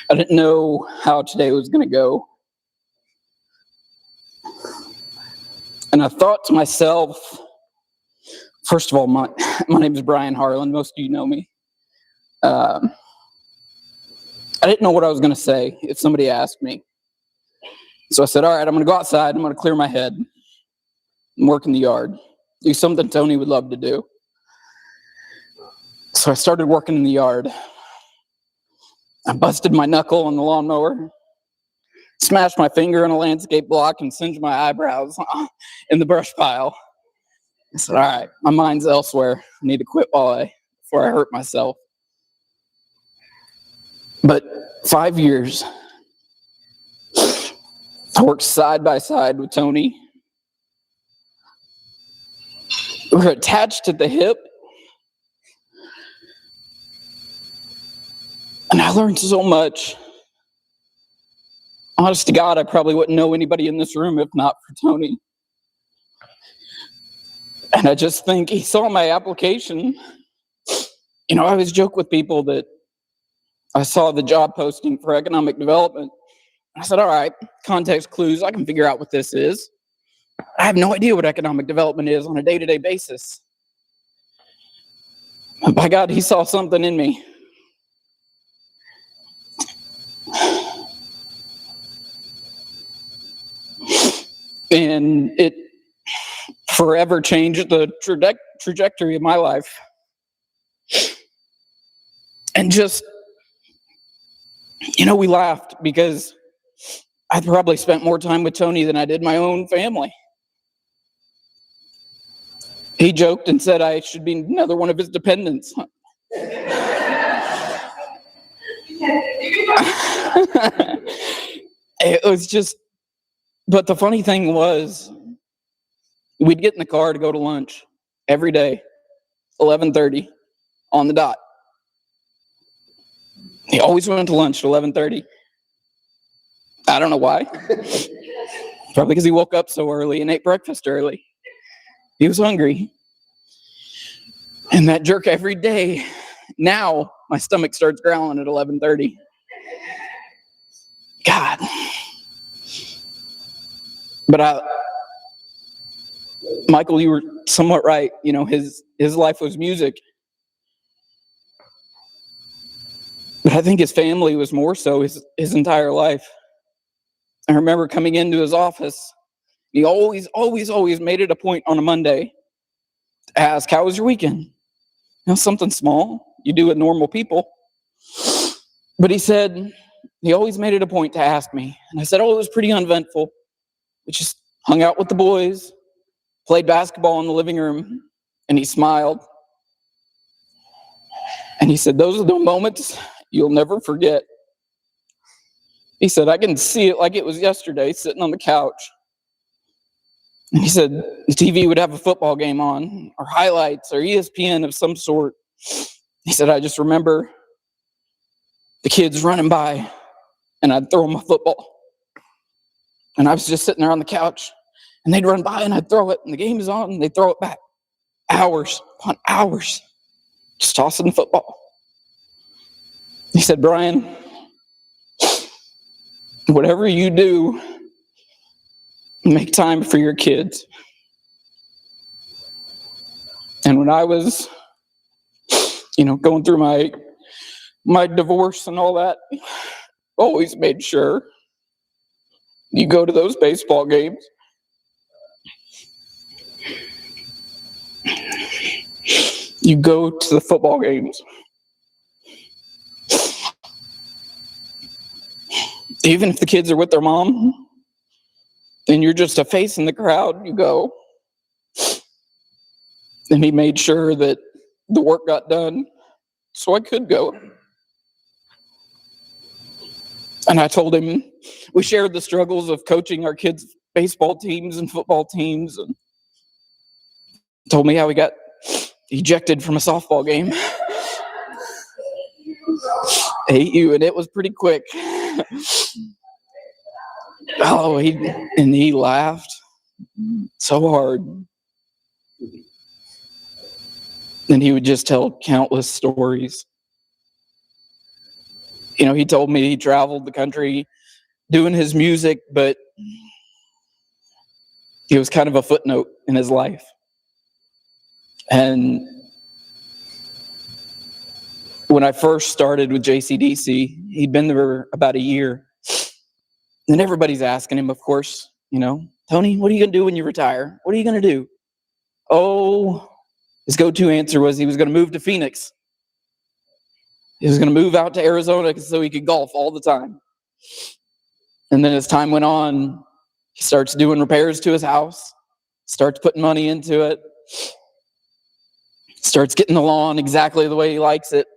I didn't know how today was going to go. And I thought to myself, first of all, my name is Brian Harlan. Most of you know me. I didn't know what I was going to say if somebody asked me. So I said, all right, I'm going to go outside. I'm going to clear my head and work in the yard. Do something Tony would love to do. So I started working in the yard. I busted my knuckle on the lawnmower, smashed my finger on a landscape block, and singed my eyebrows in the brush pile. I said, all right, my mind's elsewhere. I need to quit before I hurt myself. But 5 years, I worked side by side with Tony. We were attached at the hip. And I learned so much. Honest to God, I probably wouldn't know anybody in this room if not for Tony. And I just think he saw my application. I always joke with people that I saw the job posting for economic development. I said, all right, context clues, I can figure out what this is. I have no idea what economic development is on a day-to-day basis. But by God, he saw something in me. And forever changed the trajectory of my life. And just, we laughed because I probably spent more time with Tony than I did my own family. He joked and said I should be another one of his dependents. It was just, but the funny thing was, we'd get in the car to go to lunch every day, 11:30 on the dot. He always went to lunch at 11:30. I don't know why. Probably because he woke up so early and ate breakfast early. He was hungry. And that jerk every day. Now my stomach starts growling at 11:30. God. But Michael, you were somewhat right. His life was music. But I think his family was more so his entire life. I remember coming into his office. He always made it a point on a Monday to ask, how was your weekend? Something small. You do with normal people. But he always made it a point to ask me. And I said, it was pretty uneventful. We just hung out with the boys, played basketball in the living room, and he smiled. And he said, those are the moments you'll never forget. He said, I can see it like it was yesterday, sitting on the couch. And he said, the TV would have a football game on, or highlights, or ESPN of some sort. He said, I just remember the kids running by, and I'd throw them a football. And I was just sitting there on the couch, and they'd run by, and I'd throw it, and the game is on, and they'd throw it back. Hours upon hours, just tossing the football. He said, Brian, whatever you do, make time for your kids. And when I was, going through my divorce and all that, always made sure you go to those baseball games. You go to the football games. Even if the kids are with their mom, and you're just a face in the crowd, you go. And he made sure that the work got done so I could go. And I told him, we shared the struggles of coaching our kids' baseball teams and football teams, and told me how he got ejected from a softball game. I hate you, and it was pretty quick. He laughed so hard. And he would just tell countless stories. He told me he traveled the country doing his music, but he was kind of a footnote in his life. And when I first started with JCDC, he'd been there about a year. And everybody's asking him, of course, Tony, what are you going to do when you retire? What are you going to do? Oh, his go-to answer was he was going to move to Phoenix. He was going to move out to Arizona so he could golf all the time. And then as time went on, he starts doing repairs to his house, starts putting money into it, starts getting the lawn exactly the way he likes it.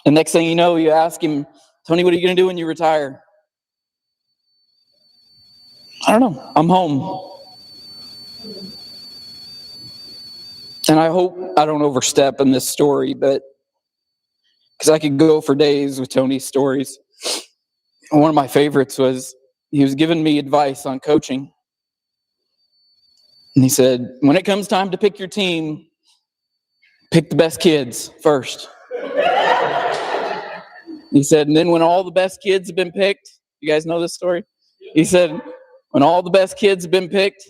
And next thing you know, you ask him, Tony, what are you going to do when you retire? I don't know. I'm home. And I hope I don't overstep in this story, but because I could go for days with Tony's stories. And one of my favorites was he was giving me advice on coaching. And he said, when it comes time to pick your team, pick the best kids first. He said, and then when all the best kids have been picked, you guys know this story? He said, when all the best kids have been picked,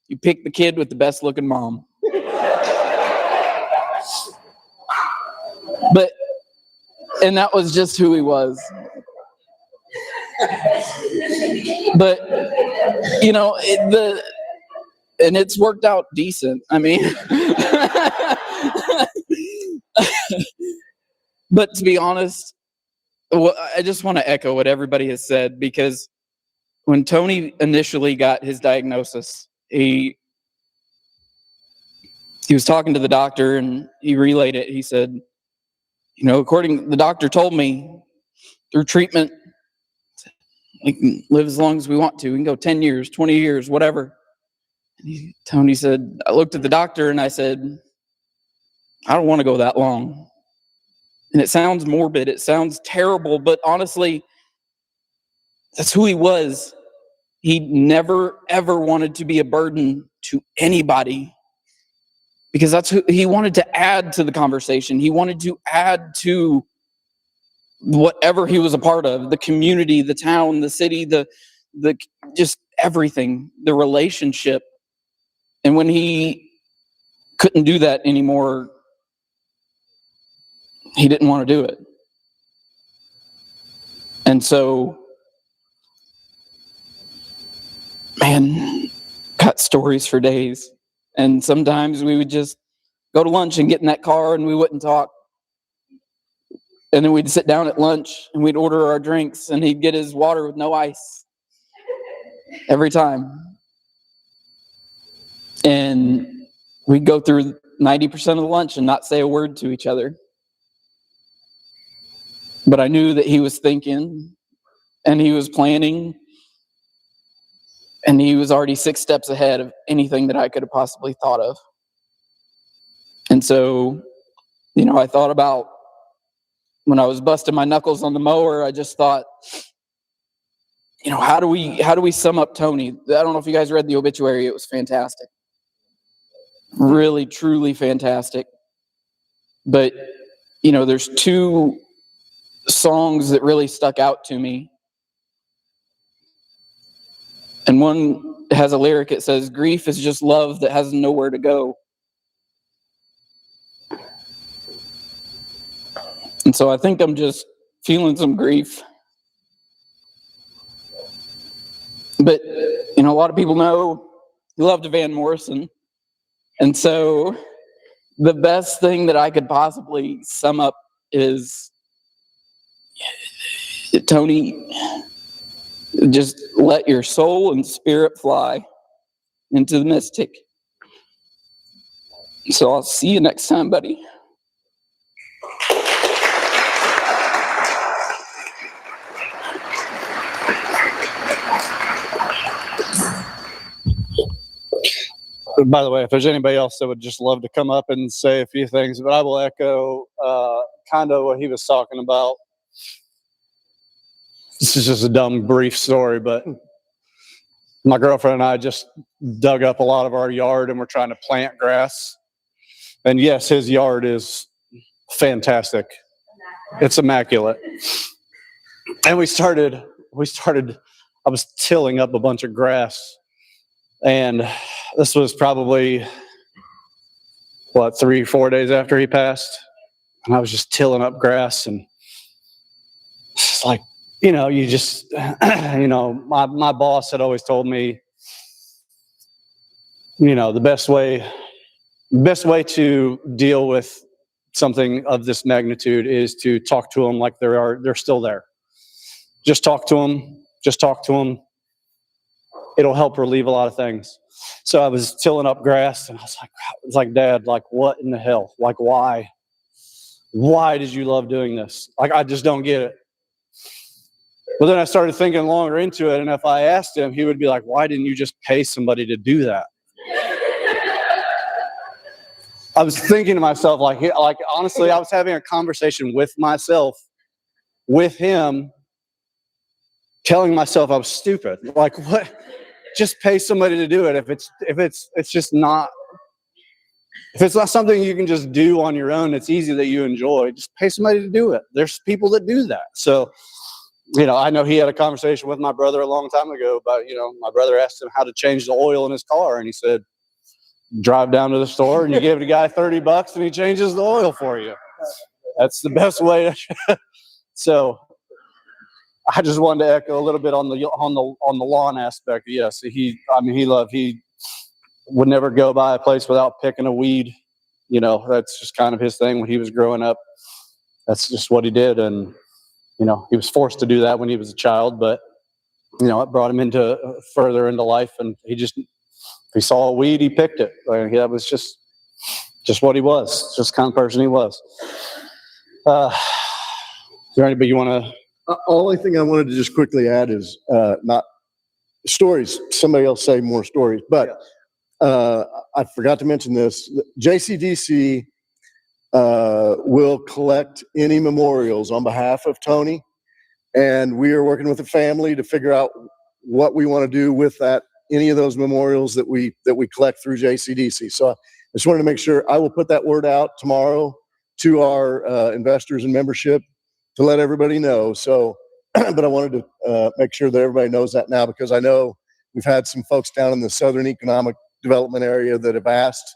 you pick the kid with the best looking mom. And that was just who he was. But, and it's worked out decent. I mean, but to be honest, I just want to echo what everybody has said, because when Tony initially got his diagnosis, he was talking to the doctor and he relayed it. He said, the doctor told me through treatment, we can live as long as we want to. We can go 10 years, 20 years, whatever. And Tony said, I looked at the doctor and I said, I don't want to go that long. And it sounds morbid. It sounds terrible, but honestly, that's who he was. He never, ever wanted to be a burden to anybody, because that's who he wanted to add to the conversation. He wanted to add to whatever he was a part of, the community, the town, the city, the just everything, the relationship. And when he couldn't do that anymore, he didn't want to do it. And so, man, got stories for days. And sometimes we would just go to lunch and get in that car and we wouldn't talk. And then we'd sit down at lunch and we'd order our drinks and he'd get his water with no ice every time. And we'd go through 90% of the lunch and not say a word to each other. But I knew that he was thinking and he was planning, and he was already 6 steps ahead of anything that I could have possibly thought of. And so, I thought about when I was busting my knuckles on the mower, I just thought, how do we sum up Tony? I don't know if you guys read the obituary. It was fantastic. Really, truly fantastic. But, there's 2 songs that really stuck out to me. And one has a lyric. It says, grief is just love that has nowhere to go. And so I think I'm just feeling some grief. But, a lot of people know he loved Van Morrison. And so the best thing that I could possibly sum up is, Tony, just let your soul and spirit fly into the mystic. So I'll see you next time, buddy. By the way, if there's anybody else that would just love to come up and say a few things, but I will echo kind of what he was talking about. This is just a dumb, brief story, but my girlfriend and I just dug up a lot of our yard and we're trying to plant grass. And yes, his yard is fantastic. It's immaculate. And I was tilling up a bunch of grass. And this was probably, 3-4 days after he passed. And I was just tilling up grass, and it's like, you just, my boss had always told me, the best way to deal with something of this magnitude is to talk to them like they're still there. Just talk to them. It'll help relieve a lot of things. So I was tilling up grass, and I was like, Dad, what in the hell? Why? Why did you love doing this? I just don't get it. But then I started thinking longer into it, and if I asked him, he would be like, why didn't you just pay somebody to do that? I was thinking to myself, honestly, I was having a conversation with myself, with him, telling myself I was stupid. What? Just pay somebody to do it. If it's not something you can just do on your own, it's easy that you enjoy, just pay somebody to do it. There's people that do that. So, I know he had a conversation with my brother a long time ago about, my brother asked him how to change the oil in his car, and he said, drive down to the store and you give the guy $30 and he changes the oil for you. That's the best way to. So I just wanted to echo a little bit on the lawn aspect. Yes, he would never go by a place without picking a weed. You know, that's just kind of his thing when he was growing up. That's just what he did. And, you know, he was forced to do that when he was a child, but, you know, it brought him into further into life. And if he saw a weed, he picked it. Like, that was just what he was, just the kind of person he was. Is there anybody you want to? Only thing I wanted to just quickly add is not stories. Somebody else say more stories, but I forgot to mention this. JCDC will collect any memorials on behalf of Tony, and we are working with the family to figure out what we want to do with that. Any of those memorials that we collect through JCDC. So I just wanted to make sure I will put that word out tomorrow to our investors and membership to let everybody know. So, but I wanted to make sure that everybody knows that now, because I know we've had some folks down in the Southern Economic Development area that have asked,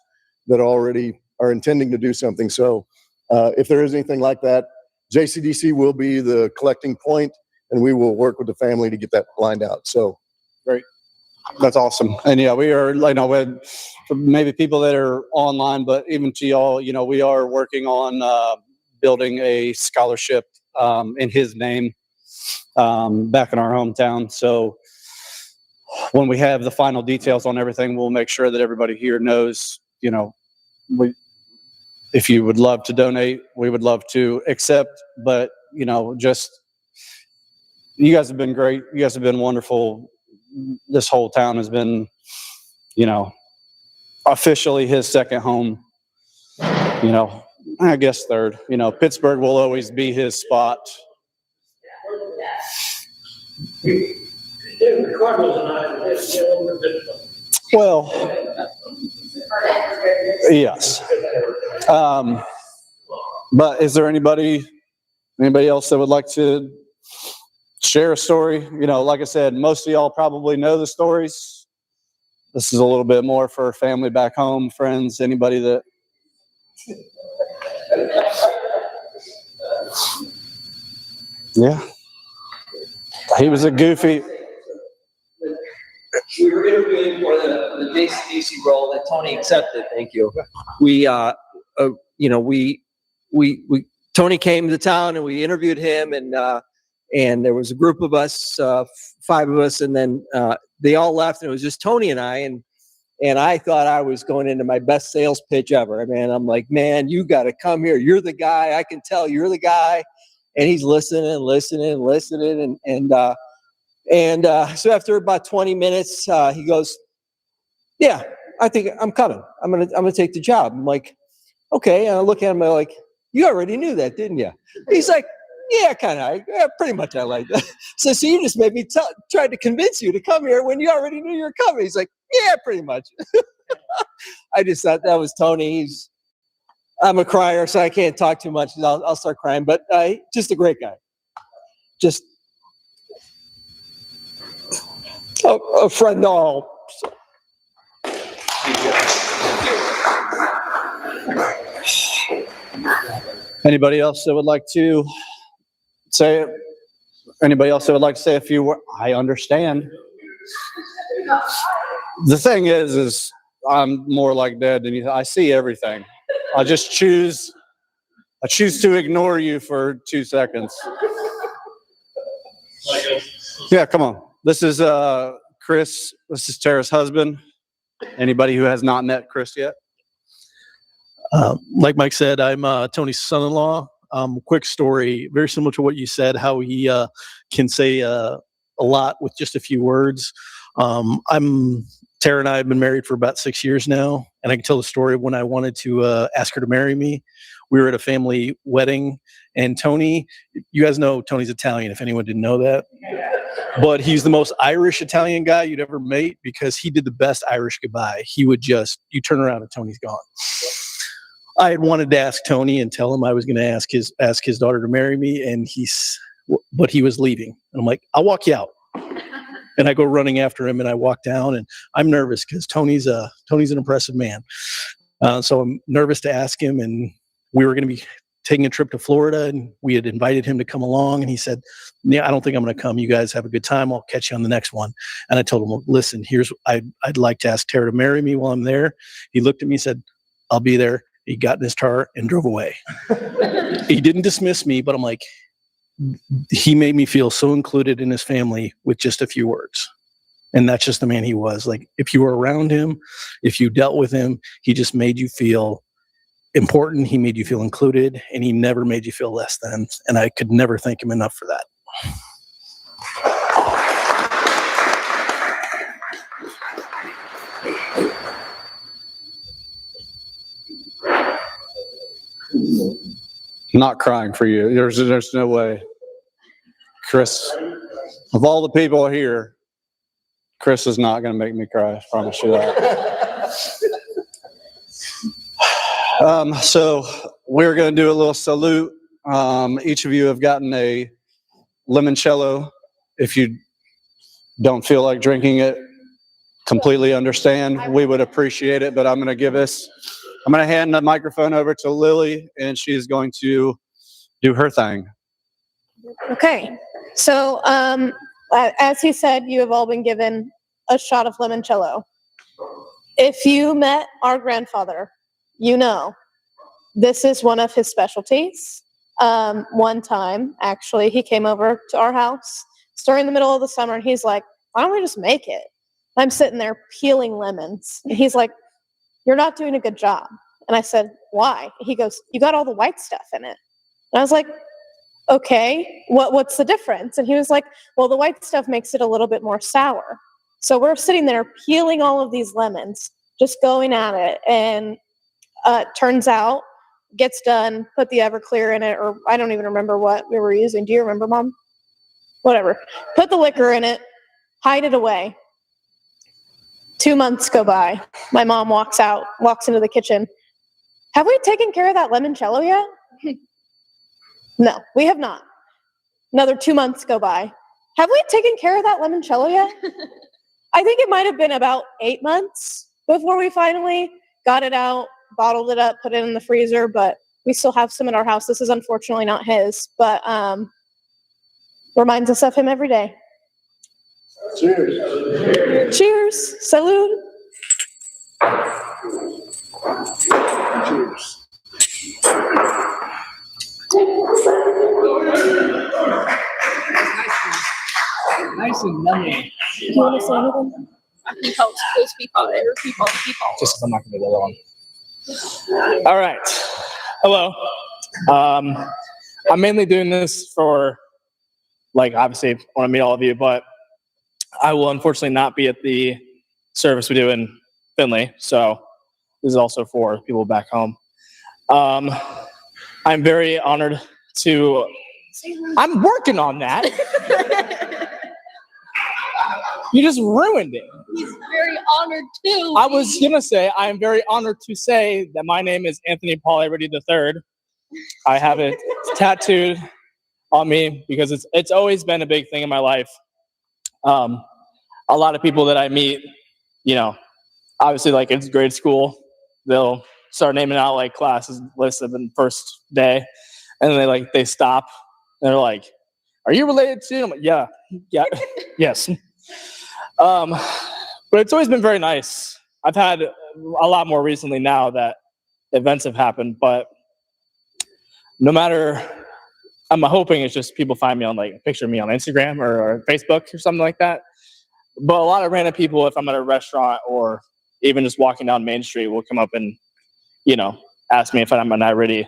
that already are intending to do something. So if there is anything like that, JCDC will be the collecting point, and we will work with the family to get that lined out. So great. That's awesome. And yeah, we are, you know, with maybe people that are online, but even to y'all, you know, we are working on building a scholarship in his name back in our hometown. So when we have the final details on everything, we'll make sure that everybody here knows, you know, if you would love to donate, we would love to accept, but, you know, just, you guys have been great. You guys have been wonderful. This whole town has been, you know, officially his second home, you know, I guess third. You know, Pittsburgh will always be his spot. Well, yes. But is there anybody else that would like to share a story? You know, like I said, most of y'all probably know the stories. This is a little bit more for family back home, friends, anybody that. Yeah. He was a goofy. We were interviewing for the JCDC role that Tony accepted. Thank you. We, Tony came to town and we interviewed him, and there was a group of us, 5 of us, and then they all left, and it was just Tony and I, and I thought I was going into my best sales pitch ever. I mean, I'm like, man, you got to come here. You're the guy. I can tell you're the guy. And he's listening, and so after about 20 minutes, he goes, "Yeah, I think I'm coming. I'm gonna take the job." I'm like, "Okay." And I look at him, I'm like, "You already knew that, didn't you?" He's like, "Yeah, kind of. Yeah, pretty much. I like that." So you just made me tried to convince you to come here when you already knew you were coming. He's like, "Yeah, pretty much." I just thought that was Tony. I'm a crier, so I can't talk too much. I'll start crying, but just a great guy. Just a friend all. Anybody else that would like to say? Anybody else that would like to say a few words? I understand. The thing is I'm more like Dad than you. I see everything. I choose to ignore you for 2 seconds. Yeah, come on. This is Chris. This is Tara's husband. Anybody who has not met Chris yet? Like Mike said, I'm Tony's son-in-law. Quick story, very similar to what you said, how he can say a lot with just a few words. Tara and I have been married for about 6 years now, and I can tell the story of when I wanted to ask her to marry me. We were at a family wedding, and Tony, you guys know Tony's Italian, if anyone didn't know that. But he's the most Irish Italian guy you'd ever meet, because he did the best Irish goodbye. He would you turn around and Tony's gone. I had wanted to ask Tony and tell him I was going to ask his daughter to marry me, but he was leaving. And I'm like, "I'll walk you out." And I go running after him, and I walk down, and I'm nervous because Tony's an impressive man. So I'm nervous to ask him, and we were going to be taking a trip to Florida, and we had invited him to come along, and he said, yeah, I don't think I'm going to come. You guys have a good time. I'll catch you on the next one. And I told him, well, listen, I'd like to ask Tara to marry me while I'm there. He looked at me and said, I'll be there. He got in his car and drove away. He didn't dismiss me, but I'm like, he made me feel so included in his family with just a few words. And that's just the man he was. Like, if you were around him, if you dealt with him, he just made you feel important. He made you feel included, and he never made you feel less than. And I could never thank him enough for that. Not crying for you. There's no way. Chris, of all the people here, Chris is not going to make me cry. I promise you that. So we're going to do a little salute. Each of you have gotten a limoncello. If you don't feel like drinking it, completely understand. We would appreciate it, but I'm going to hand the microphone over to Lily, and she's going to do her thing. Okay. So, as he said, you have all been given a shot of limoncello. If you met our grandfather, you know this is one of his specialties. One time, actually, he came over to our house during the middle of the summer, and he's like, why don't we just make it? I'm sitting there peeling lemons, and he's like, you're not doing a good job. And I said, why? He goes, you got all the white stuff in it. And I was like, okay, what's the difference? And he was like, well, the white stuff makes it a little bit more sour. So we're sitting there peeling all of these lemons, just going at it. And turns out, gets done, put the Everclear in it, or I don't even remember what we were using. Do you remember, Mom? Whatever. Put the liquor in it, hide it away. 2 months go by. My mom walks into the kitchen. Have we taken care of that limoncello yet? No, we have not. Another 2 months go by. Have we taken care of that limoncello yet? I think it might have been about 8 months before we finally got it out, bottled it up, put it in the freezer, but we still have some in our house. This is unfortunately not his, but reminds us of him every day. Cheers. Cheers. Salud. Cheers. Nice and yummy. Do you want to say anything? I can help those people. People. Just if I'm not going to do the other one. All right. Hello. I'm mainly doing this for, obviously, I want to meet all of you, but I will unfortunately not be at the service we do in Findlay. So this is also for people back home. I'm very honored to. I'm working on that. You just ruined it. He's very honored too. I was going to say, I am very honored to say that my name is Anthony Paul Iriti III. I have it tattooed on me because it's always been a big thing in my life. A lot of people that I meet, obviously in grade school, they'll start naming out classes listed in the first day, and then they stop and they're like, "Are you related to?" I'm like, "Yeah, yes." But it's always been very nice. I've had a lot more recently now that events have happened, but no matter, I'm hoping it's just people find me on a picture of me on Instagram or Facebook or something like that. But a lot of random people, if I'm at a restaurant or even just walking down Main Street, will come up and, ask me if I'm an Iriti.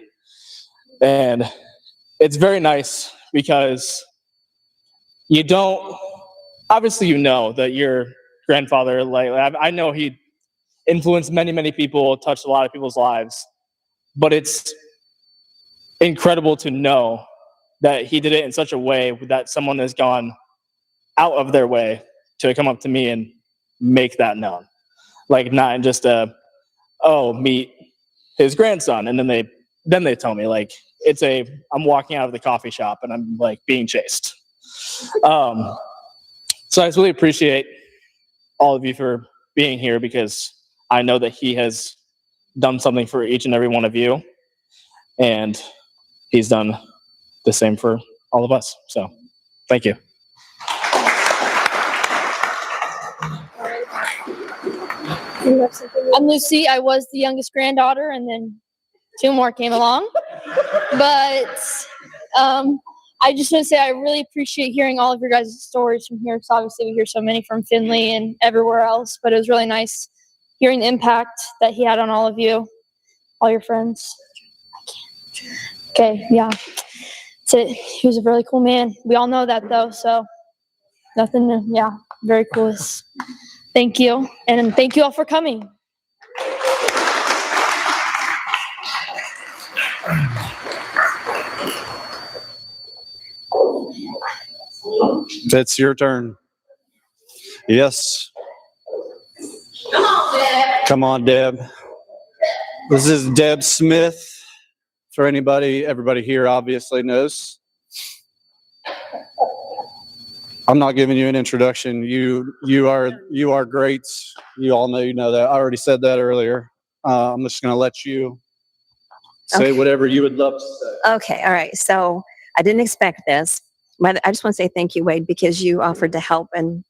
And it's very nice because obviously that your grandfather, I know he influenced many, many people, touched a lot of people's lives, but it's incredible to know that he did it in such a way that someone has gone out of their way to come up to me and make that known. Not just meet his grandson. And then they tell me I'm walking out of the coffee shop and I'm being chased. So I just really appreciate all of you for being here because I know that he has done something for each and every one of you. And he's done the same for all of us. So thank you. I'm Lucy. I was the youngest granddaughter, and then 2 more came along. But I just want to say I really appreciate hearing all of your guys' stories from here, because obviously we hear so many from Findlay and everywhere else, but it was really nice hearing the impact that he had on all of you, all your friends. Okay, yeah. That's it. He was a really cool man. We all know that, though, so nothing new. Yeah, very cool. Thank you, and thank you all for coming. It's your turn. Yes. Come on, Deb. This is Deb Smith. For everybody here obviously knows. I'm not giving you an introduction. You are great. You all know that. I already said that earlier. I'm just going to let you say whatever you would love to say. Okay. All right. So I didn't expect this. I just want to say thank you, Wade, because you offered to help and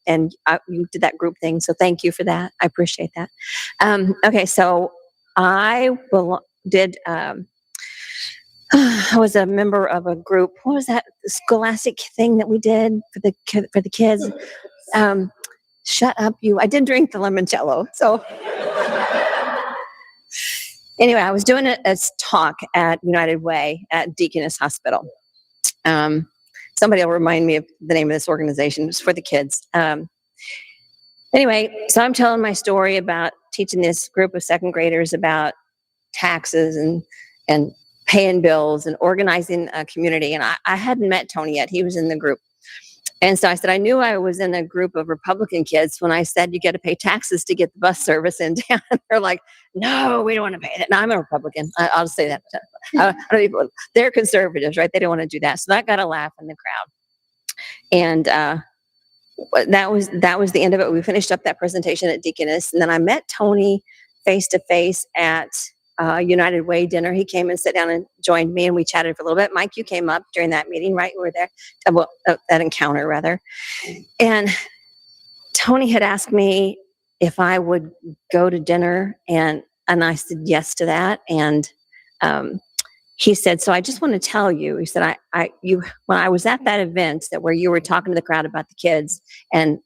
you did that group thing. So thank you for that. I appreciate that. Okay. So I was a member of a group. What was that scholastic thing that we did for the kids? Shut up, you. I did drink the limoncello. So anyway, I was doing a talk at United Way at Deacon Hospital. Somebody will remind me of the name of this organization. It's for the kids. Anyway, so I'm telling my story about teaching this group of second graders about taxes and paying bills and organizing a community. And I hadn't met Tony yet. He was in the group. And so I said, I knew I was in a group of Republican kids when I said you got to pay taxes to get the bus service in town. They're like, no, we don't want to pay that. No, I'm a Republican. I'll just say that. They're conservatives, right? They don't want to do that. So that got a laugh in the crowd. And that was the end of it. We finished up that presentation at Deaconess. And then I met Tony face to face at United Way dinner. He came and sat down and joined me, and we chatted for a little bit. Mike, you came up during that meeting, right? You were there, that encounter rather. And Tony had asked me if I would go to dinner, and I said yes to that. And he said, so I just want to tell you, he said, when I was at that event where you were talking to the crowd about the kids and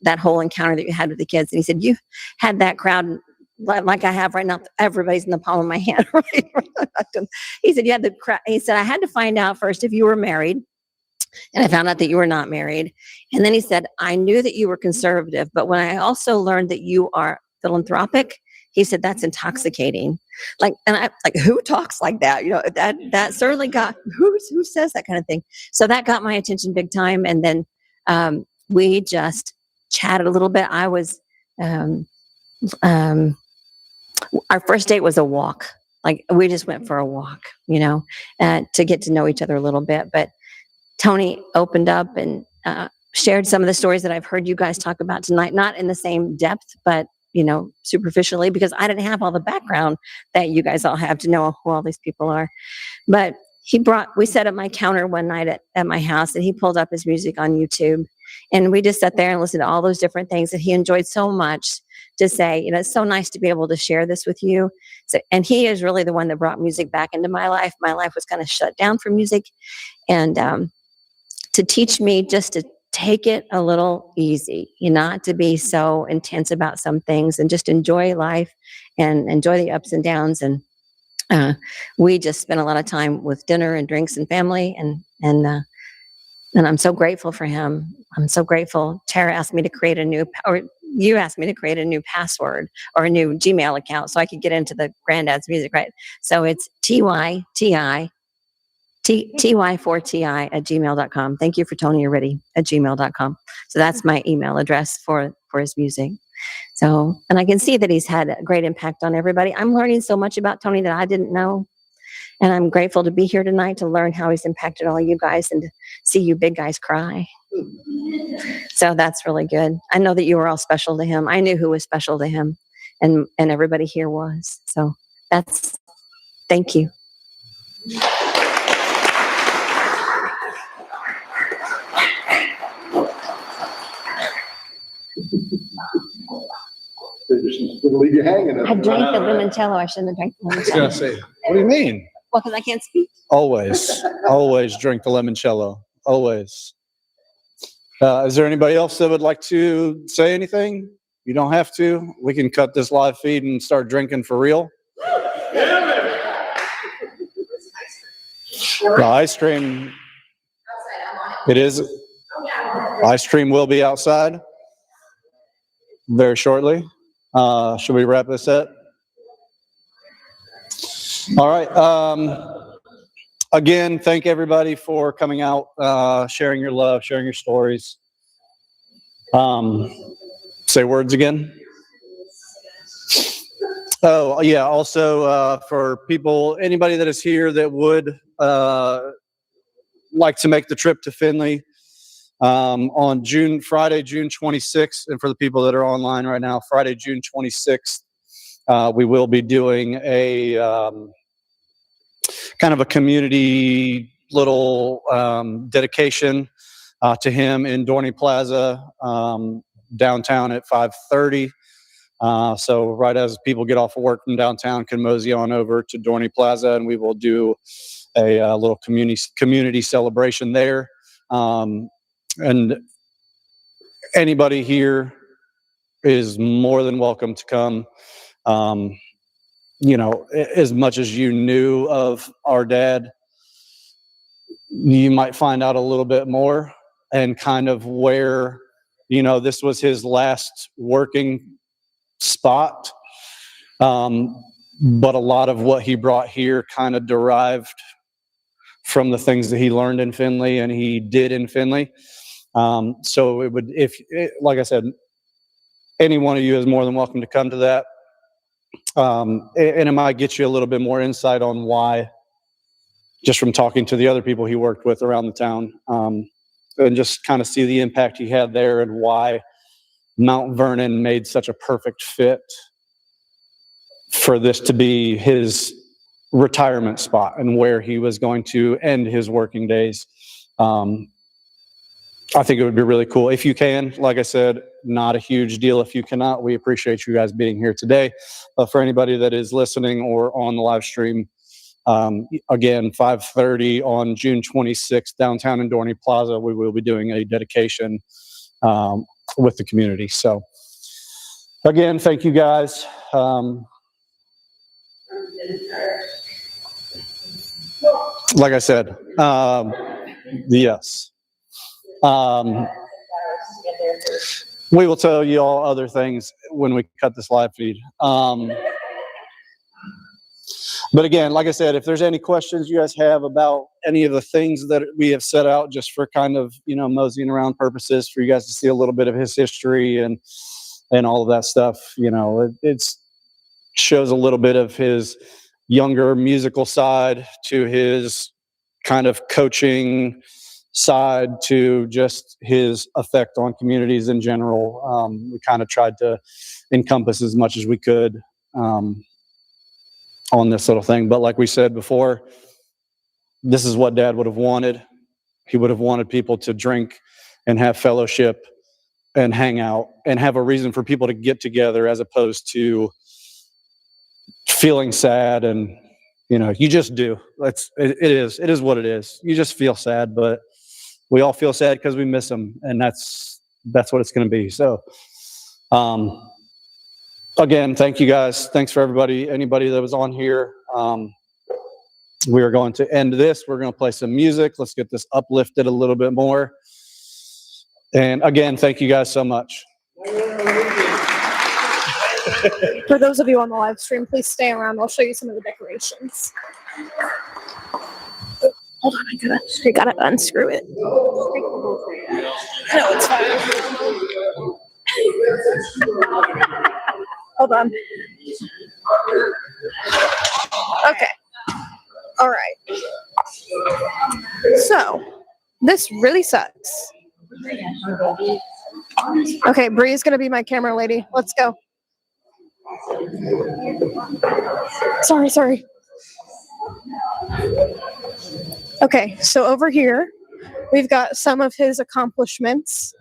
that whole encounter that you had with the kids, and he said, you had that crowd like I have right now, everybody's in the palm of my hand. Right? He said, yeah, he said, I had to find out first if you were married. And I found out that you were not married. And then he said, I knew that you were conservative, but when I also learned that you are philanthropic, he said, that's intoxicating. Who talks like that? You know, that certainly got, who says that kind of thing? So that got my attention big time. And then we just chatted a little bit. I was, our first date was a walk. Like we just went for a walk, to get to know each other a little bit. But Tony opened up and shared some of the stories that I've heard you guys talk about tonight, not in the same depth, but superficially, because I didn't have all the background that you guys all have to know who all these people are. But we sat at my counter one night at my house, and he pulled up his music on YouTube, and we just sat there and listened to all those different things that he enjoyed so much to say, it's so nice to be able to share this with you. So, and he is really the one that brought music back into my life. My life was kind of shut down for music, and to teach me just to take it a little easy, not to be so intense about some things, and just enjoy life and enjoy the ups and downs. And we just spent a lot of time with dinner and drinks and family, and I'm so grateful for him. I'm so grateful. Tara asked me to create you asked me to create a new password or a new Gmail account so I could get into the Granddad's music, right? So it's TY4TI at gmail.com. Thank you for Tony Iriti at gmail.com. So that's my email address for his music. So, and I can see that he's had a great impact on everybody. I'm learning so much about Tony that I didn't know. And I'm grateful to be here tonight to learn how he's impacted all you guys and to see you big guys cry. So that's really good. I know that you were all special to him. I knew who was special to him, and everybody here was. So thank you. Leave you hanging. I drank the limoncello. I shouldn't have drank the I was gonna limoncello. say, what do you mean? Well, because I can't speak. Always drink the limoncello. Always. Is there anybody else that would like to say anything? You don't have to. We can cut this live feed and start drinking for real. The ice cream. It is. Ice cream will be outside very shortly. Should we wrap this up? All right. Again, thank everybody for coming out, sharing your love, sharing your stories. Say words again. Oh, yeah. Also, for people, anybody that is here that would like to make the trip to Findlay on Friday, June 26th, and for the people that are online right now, Friday, June 26th, we will be doing a kind of a community little dedication to him in Dorney Plaza, downtown at 5:30. So right as people get off of work from downtown, can mosey on over to Dorney Plaza, and we will do a little community celebration there. And anybody here is more than welcome to come. You know, as much as you knew of our dad, you might find out a little bit more, and kind of where, you know, this was his last working spot. But a lot of what he brought here kind of derived from the things that he learned in Findlay and he did in Findlay. So it would, like I said, any one of you is more than welcome to come to that. And it might get you a little bit more insight on why, just from talking to the other people he worked with around the town, and just kind of see the impact he had there and why Mount Vernon made such a perfect fit for this to be his retirement spot and where he was going to end his working days. I think it would be really cool if you can. Like I said, not a huge deal if you cannot. We appreciate you guys being here today. For anybody that is listening or on the live stream, again, 5:30 on June 26th, downtown in Dorney Plaza, we will be doing a dedication with the community. So again, thank you guys. Like I said, yes. We will tell you all other things when we cut this live feed. But again, like I said, if there's any questions you guys have about any of the things that we have set out just for kind of, you know, moseying around purposes for you guys to see a little bit of his history and all of that stuff, you know, it shows a little bit of his younger musical side to his kind of coaching side to just his effect on communities in general. We kind of tried to encompass as much as we could on this little thing. But like we said before, this is what Dad would have wanted. He would have wanted people to drink and have fellowship and hang out and have a reason for people to get together, as opposed to feeling sad. And, you know, you just do. It is what it is. You just feel sad, but we all feel sad because we miss him, and that's what it's going to be. So, again, thank you guys. Thanks for anybody that was on here. We are going to end this. We're going to play some music. Let's get this uplifted a little bit more. And again, thank you guys so much. For those of you on the live stream, please stay around. I'll show you some of the decorations. Hold on, I gotta unscrew it. No, it's fine. Hold on. Okay. All right. So, this really sucks. Okay, Bree is gonna be my camera lady. Let's go. Sorry. Okay, so over here, we've got some of his accomplishments.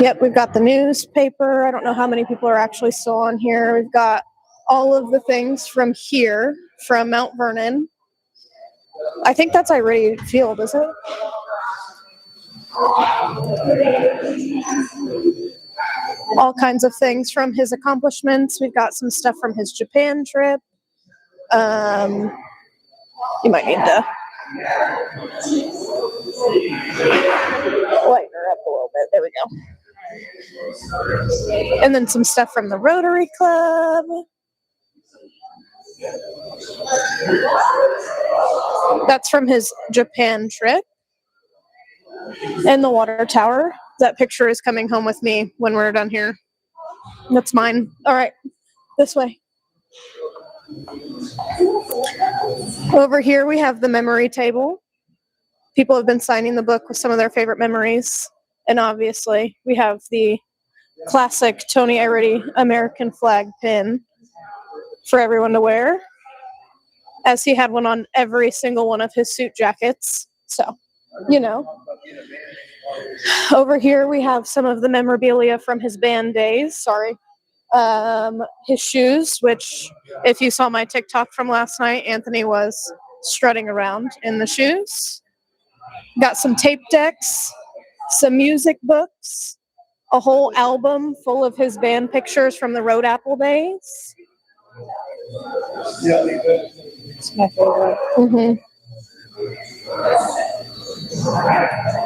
Yep, we've got the newspaper. I don't know how many people are actually still on here. We've got all of the things from here, from Mount Vernon. I think that's Iriti Field, is it? All kinds of things from his accomplishments. We've got some stuff from his Japan trip. You might need to lighten her up a little bit. There we go. And then some stuff from the Rotary Club. That's from his Japan trip. And the water tower. That picture is coming home with me when we're done here. That's mine. All right, this way. Over here we have the memory table. People have been signing the book with some of their favorite memories. And obviously we have the classic Tony Iriti American flag pin for everyone to wear, as he had one on every single one of his suit jackets. So, you know. Over here we have some of the memorabilia from his band days. His shoes, which if you saw my TikTok from last night, Anthony was strutting around in the shoes. Got some tape decks, some music books, a whole album full of his band pictures from the Road Apple days. It's my favorite. Mm-hmm.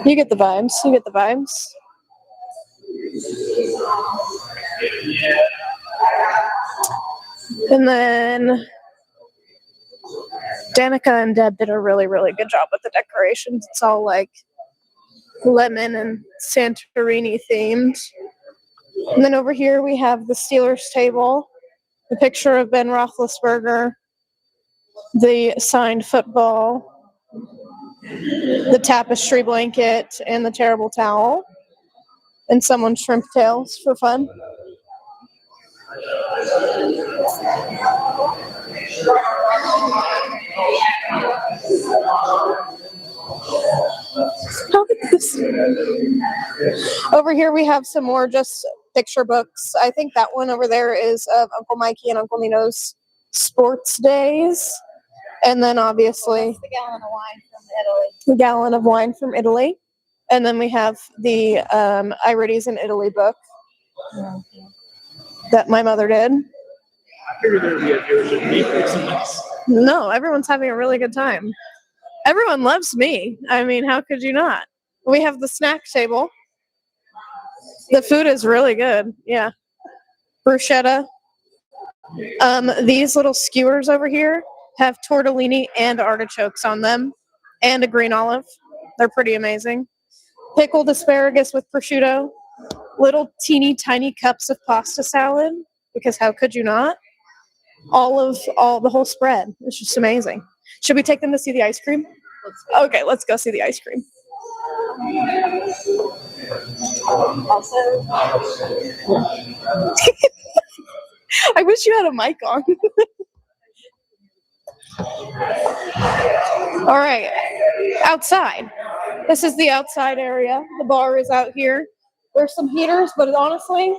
You get the vibes. You get the vibes. And then Danica and Deb did a really, really good job with the decorations. It's all like lemon and Santorini themed. And then over here we have the Steelers table, the picture of Ben Roethlisberger, the signed football, the tapestry blanket, and the terrible towel, and someone's shrimp tails for fun. Over here we have some more just picture books. I think that one over there is of Uncle Mikey and Uncle Nino's sports days. And then obviously The gallon of wine from Italy. the gallon of wine from Italy. And then we have the Iritis in Italy book that my mother did. I figured there would be a viewership decrease in this. No, everyone's having a really good time. Everyone loves me. I mean, how could you not? We have the snack table. The food is really good. Yeah. Bruschetta. These little skewers over here have tortellini and artichokes on them, and a green olive. They're pretty amazing. Pickled asparagus with prosciutto. Little teeny tiny cups of pasta salad, because how could you not? The whole spread. It's just amazing. Should we take them to see the ice cream? Okay, let's go see the ice cream. I wish you had a mic on. All right, outside. This is the outside area. The bar is out here. There's some heaters, but honestly,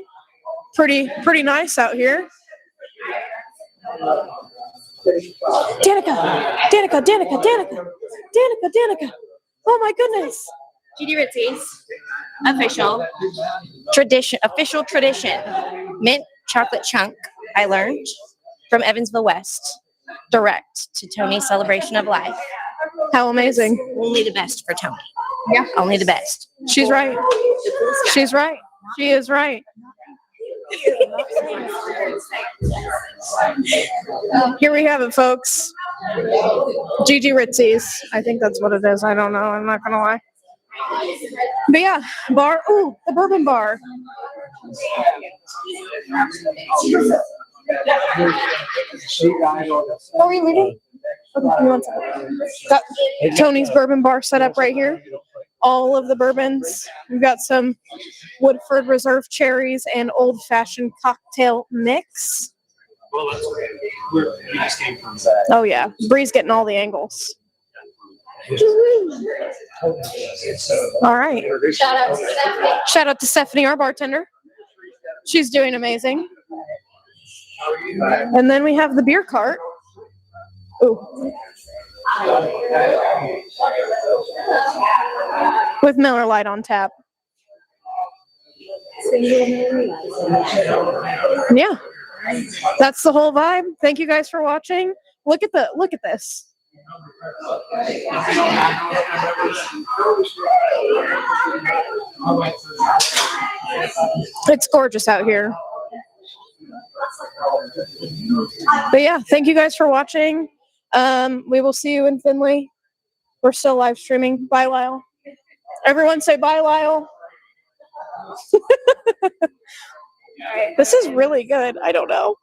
pretty nice out here. Danica. Oh my goodness. JCDC's official tradition. Mint chocolate chunk, I learned, from Evansville West, direct to Tony's celebration of life. How amazing. Only the best for Tony. Yeah. Only the best. She's right. She's right. She is right. Here we have it, folks. JCDC's. I think that's what it is. I don't know. I'm not going to lie. But yeah, bar. Ooh, the bourbon bar. Are we reading? Got Tony's bourbon bar set up right here. All of the bourbons. We've got some Woodford Reserve cherries and old fashioned cocktail mix. Well, that's great. We just came from that. Oh yeah, Bree's getting all the angles. All right. Shout out to Stephanie, our bartender. She's doing amazing. And then we have the beer cart. Ooh. With Miller Lite on tap. Yeah. That's the whole vibe. Thank you guys for watching. Look at this. It's gorgeous out here. But yeah, thank you guys for watching. We will see you in Findlay. We're still live streaming. Bye, Lyle. Everyone say bye, Lyle. This is really good. I don't know.